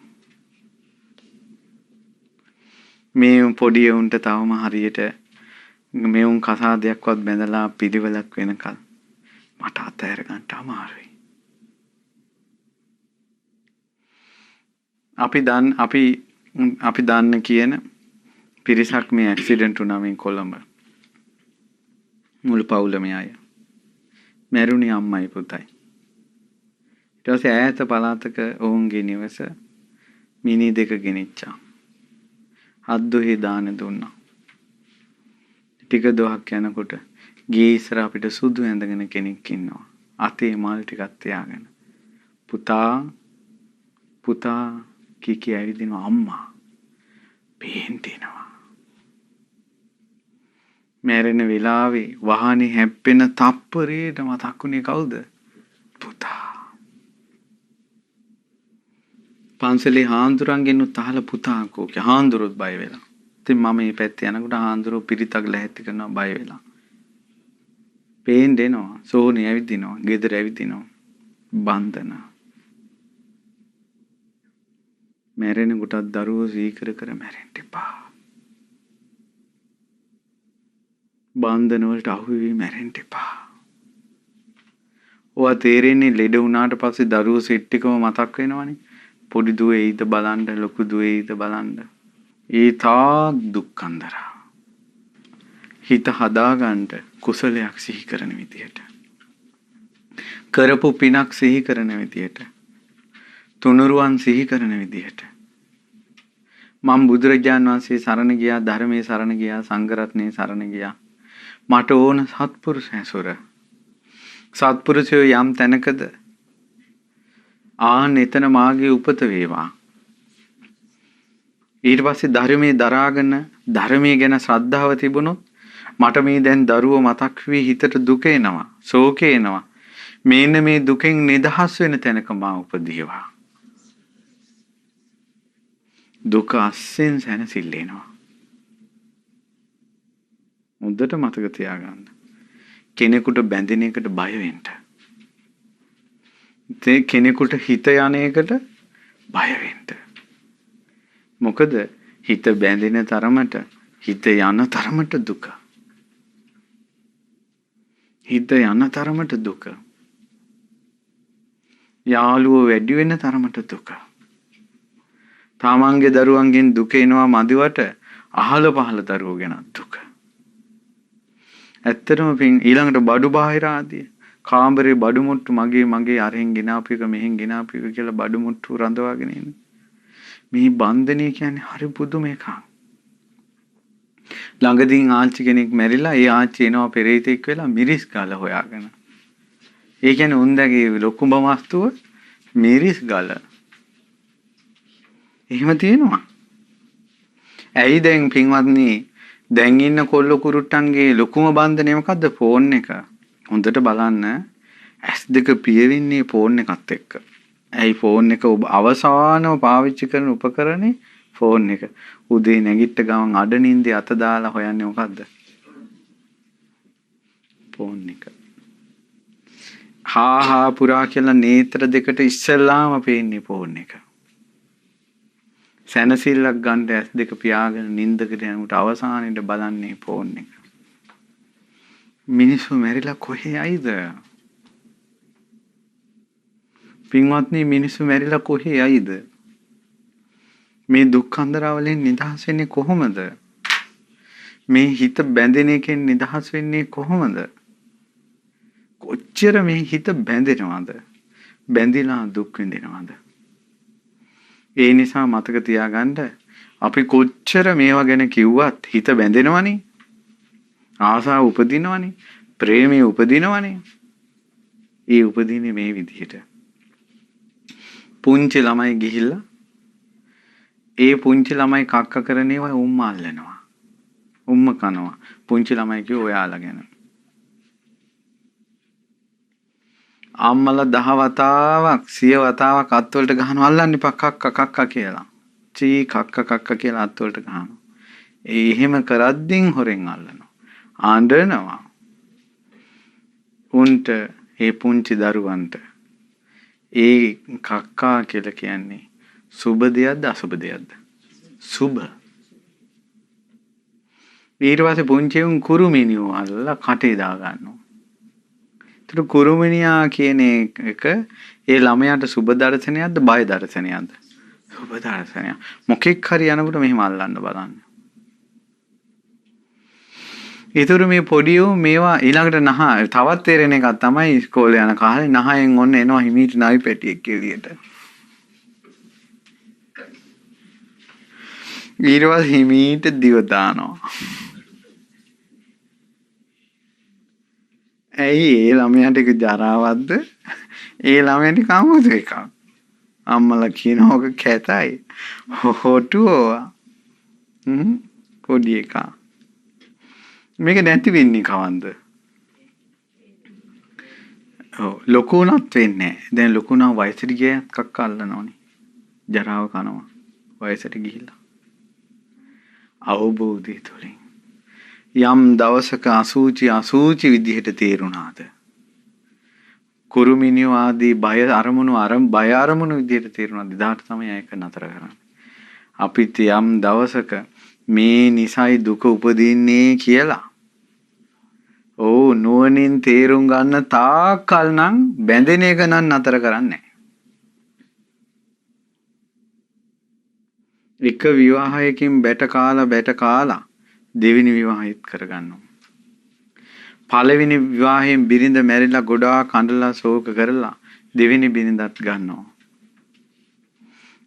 මේ පොඩි උන්ට තවම හරියට මේ උන් කසාදයක්වත් බැඳලා පිළිවෙලක් වෙනකල් මට අතහැර ගන්න අමාරුයි. අපි දන්න කියන පිරිසක් මේ ඇක්සිඩන්ට් වුණා මේ කොළඹ. මුළු පවුලම අය. මැරුණේ අම්මයි පුතයි. ඊට පස්සේ ඈත පළාතක ඔවුන්ගේ නිවස මිනි දෙක ගෙනිච්චා. හද්දොහි දාන දුන්නා. ටික දොහක් යනකොට ගේ ඉස්සර අපිට සුදු ඇඳගෙන කෙනෙක් ඉන්නවා. අතේ මල් ටිකක් තියාගෙන. පුතා කීකී ඇවිදිනවා අම්මා. පේන්ටිනවා. මැරෙන වෙලාවේ වහනේ හැප්පෙන තප්පරේට මතක්ුනේ කවුද? පුතා. පන්සලේ හාමුදුරන්ගෙන් උතහල පුතා කෝකේ හාමුදුරුවොත් බය වෙලා. ඉතින් මම මේ පැත්තේ යනකොට හාමුදුරුවෝ පිරිතක් ලැහැත්ති කරනවා බය වෙලා. පේන් දෙනවා. සෝනේ ඇවිදිනවා. ගෙදර ඇවිදිනවා. බන්ධන. මැරෙන කොටත් දරුවෝ සීකර කර මැරෙන්න එපා. බන්ධන වලට අහු වෙවි මැරෙන්න එපා. ඔයා තේරෙන්නේ ලෙඩ වුණාට පස්සේ දරුවෝ සෙට් එකම මතක් වෙනවනේ. පොඩි දුවේ ඊට බලන්න ලොකු දුවේ ඊට බලන්න. ඒ තාක් දුක් අන්දරා. හිත හදාගන්න කුසලයක් සිහි කරන විදියට. කරපු පිනක් සිහි කරන විදියට. තුනුරුවන් සිහි කරන විදියට. මම බුදුරජාන් වහන්සේ සරණ ගියා, ධර්මයේ සරණ ගියා, සංඝ රත්නයේ සරණ ගියා. මට ඕන සත්පුරුෂ ඇසුර. සත්පුරුෂයෝ යම් තැනකද එතන මාගේ උපත වේවා. ඊට පස්සේ ධර්මයේ දරාගෙන ධර්මයේ ගැන ශ්‍රද්ධාව තිබුණොත් මට මේ දැන් දරුවෝ මතක් වී හිතට දුක එනවා, ශෝකේ එනවා. මේන්න මේ දුකෙන් නිදහස් වෙන තැනක මා උපදීවා. දුක අස්සෙන් සැනසෙල්ල එනවා. මුද්දට මතක තියාගන්න. කෙනෙකුට බැඳෙන එකට බය වෙන්න. කෙනෙකුට හිත යන එකට බය වෙන්න. මොකද හිත බැඳෙන තරමට, හිත යන තරමට දුක. හිත යන තරමට දුක. යාළුවෝ වැඩි වෙන තරමට දුක. තමන්ගේ දරුවන්ගෙන් දුක එනවා මදිවට අහල පහල දරුවෝ ගැන දුක. ඇත්තටම ඊළඟට බඩු බාහිර ආදී කාමරේ බඩු මුට්ටු මගේ අරෙන් ගෙනාපු එක මෙහෙන් ගෙනාපු එක කියලා බඩු මුට්ටු රඳවාගෙන ඉන්න. මේ බන්ධනය කියන්නේ හරි පුදුම එකක්. ළඟදී ආච්චි කෙනෙක් මැරිලා ඒ ආච්චි එනවා පෙරේතෙක් වෙලා මිරිස් ගල හොයාගෙන. ඒ කියන්නේ උන්දගේ ලොකුම වස්තුව මිරිස් ගල. එහෙම තියෙනවා. ඇයි දැන් පින්වත්නි දැන් ඉන්න කොල්ල කුරුට්ටන්ගේ ලොකුම බන්ධනය මොකද්ද? ෆෝන් එක. හොඳට බලන්න S2 පියවෙන්නේ ෆෝන් එකත් එක්ක. ඇයි ෆෝන් එක ඔබ අවසානව පාවිච්චි කරන උපකරණේ ෆෝන් එක. උදේ නැගිට ගමන් අඩ නින්දේ අත දාලා හොයන්නේ මොකද්ද? ෆෝන් එක. හා පුරා කියලා නේත්‍ර දෙකට ඉස්සෙල්ලාම පේන්නේ ෆෝන් එක. සැනසෙල්ලක් ගන්න S2 පියාගෙන නින්දකට යනකොට අවසානයේට බලන්නේ ෆෝන් එක. මිනිස්සු මැරිලා කොහේ යයිද? පින්වත්නි මිනිස්සු මැරිලා කොහේ යයිද? මේ දුක් අන්දරවලින් නිදහස් වෙන්නේ කොහොමද? මේ හිත බැඳෙන එකෙන් නිදහස් වෙන්නේ කොහොමද? කොච්චර මේ හිත බැඳෙනවද? බැඳිලා දුක් විඳිනවද? ඒ නිසා මතක තියාගන්න අපි කොච්චර මේවා ගැන කිව්වත් හිත බැඳෙනවනේ. ආසාව උපදිනවනේ. ප්‍රේමය උපදිනවනේ. ඒ උපදින්නේ මේ විදිහට. පුංචි ළමයි ගිහිල්ලා ඒ පුංචි ළමයි කක්ක කරන ඒවා උම්ම අල්ලනවා. උම්ම කනවා. පුංචි ළමයි කිව්ව ඔයාලා ගැන. අම්මලා 10 වතාවක් 100 වතාවක් අත් වලට ගහනවා අල්ලන්න එපා කක්ක කියලා. චී කක්ක කියලා අත් වලට ගහනවා. ඒ එහෙම කරද්දින් හොරෙන් අල්ලනවා. ආඬනවා. උන්ට ඒ පුංචි දරුවන්ට ඒ කක්කා කියලා කියන්නේ සුබ දෙයක්ද අසුබ දෙයක්ද? සුබ. ඊට පස්සේ පුංචි උන් කුරුමිනියෝ අල්ලලා කටේ දා ගන්නවා. ඒතර කුරුමිනියා කියන එක ඒ ළමයාට සුබ දර්ශනයක්ද බය දර්ශනයක්ද? සුබ දර්ශනයක්. මොකෙක් හරි යනකොට මෙහෙම අල්ලන්න බලන්න. ඒතර මේ පොඩියෝ මේවා ඊළඟට තවත් තේරෙන එකක් තමයි ඉස්කෝලේ යන කාලේ නහයෙන් ඔන්න එනවා හිමීට නවි පැටියෙක් එළියට. ඊට පස්සේ හිමීට දිව දානවා. ඇයි ඒ ළමයාට එක ජරාවක්ද? ඒ ළමයාට කවුද එකක්? අම්මලා කියනවා ඔක කැතයි. හොටුවා. පොඩි එකා. මේක නැති වෙන්නේ කවන්ද? ඔව් ලොකු උනත් වෙන්නේ නැහැ. දැන් ලොකු උනා වයසට ගියත් කක්ක අල්ලනවනේ. ජරාව කනවා. වයසට ගිහිල්ලා. අවබෝධය තුළින් යම් දවසක අසූචි විදිහට තේරුණාද? කුරුමිනියෝ ආදී බය අරමුණු විදිහට තේරුණාද? ඉදාට තමයි ඒක නතර කරන්නේ. අපිත් යම් දවසක මේ නිසයි දුක උපදින්නේ කියලා නුවණින් තේරුම් ගන්න තාක්කල් නම් බැඳෙන එක නම් නතර කරන්නේ නැහැ. එක විවාහයකින් බැට කාලා දෙවෙනි විවාහයත් කරගන්නවා. පළවෙනි විවාහයෙන් බිරිඳ මැරිලා ගොඩාක් අඬලා ශෝක කරලා දෙවෙනි බිරිඳත් ගන්නවා.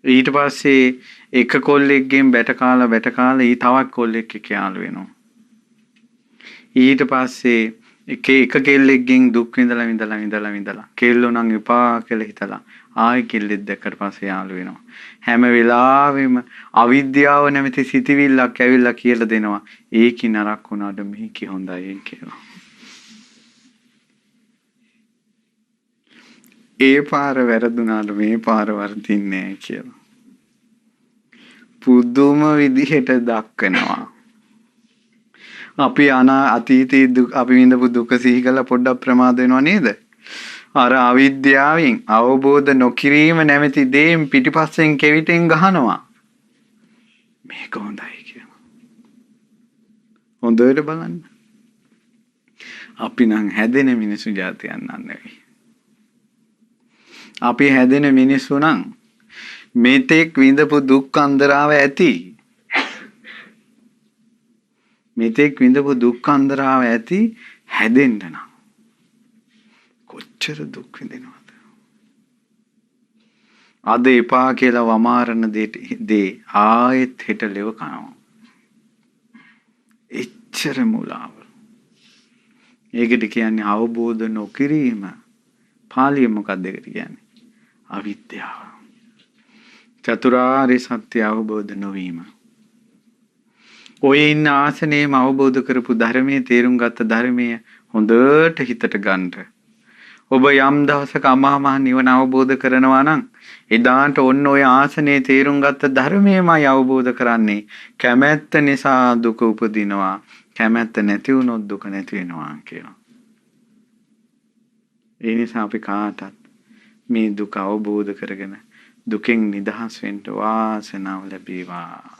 ඊට පස්සේ එක කොල්ලෙක්ගෙන් බැට කාලා ඊ තවත් කොල්ලෙක් එක්ක යාළු වෙනවා. ඊට පස්සේ එක කෙල්ලෙක්ගෙන් දුක් විඳලා කෙල්ලෝ නම් එපා කියලා හිතලා ආයෙ කෙල්ලෙක් දැක්කට පස්සේ යාළු වෙනවා. හැම වෙලාවෙම අවිද්‍යාව නැමැති සිතිවිල්ලක් ඇවිල්ලා කියලා දෙනවා. ඒකි නරක වුණාට මේකි හොඳයි කියලා. ඒ පාර වැරදුනාට මේ පාර වර්ධින්නේ නැහැ කියලා. පුදුම විදිහට දක්වනවා. අපි අතීතයේ අපි විඳපු දුක සිහි කරලා පොඩ්ඩක් ප්‍රමාද වෙනව නේද? අර අවිද්‍යාවෙන් අවබෝධ නොකිරීම නැමැති දේෙන් පිටිපස්සෙන් කෙවිතෙන් ගහනවා. මේක හොඳයි කියලා. හොඳට බලන්න. අපි නම් හැදෙන මිනිස්සු જાතියක් නෙවෙයි. අපි හැදෙන මිනිස්සු නම් මේතෙක් විඳපු දුක් අන්දරාව ඇති. මේතෙක් විඳපු දුක් අන්දරාව ඇති හැදෙන්න නම් කොච්චර දුක් විඳිනවද? අද එපා කියලා වමාරන දේ ආයෙත් හෙට ලෙව කනවා. එච්චර මුලාව. ඒකට කියන්නේ අවබෝධ නොකිරීම. පාලිය මොකක්ද ඒකට කියන්නේ? අවිද්‍යාව. චතුරාර්ය සත්‍ය අවබෝධ නොවීම. ඔය ඉන්න ආසනයේම අවබෝධ කරපු ධර්මයේ තේරුම් ගත්ත ධර්මයේ හොඳට හිතට ගන්න. ඔබ යම් දවසක අමා මහ නිවන අවබෝධ කරනවා නම් එදාට ඔන්න ඔය ආසනයේ තේරුම් ගත්ත ධර්මයමයි අවබෝධ කරන්නේ. කැමැත්ත නිසා දුක උපදිනවා. කැමැත්ත නැති වුණොත් දුක නැති වෙනවා කියලා. ඒ නිසා අපි කාටත් මේ දුක අවබෝධ කරගෙන දුකෙන් නිදහස් වෙන්න වාසනාව ලැබේවා.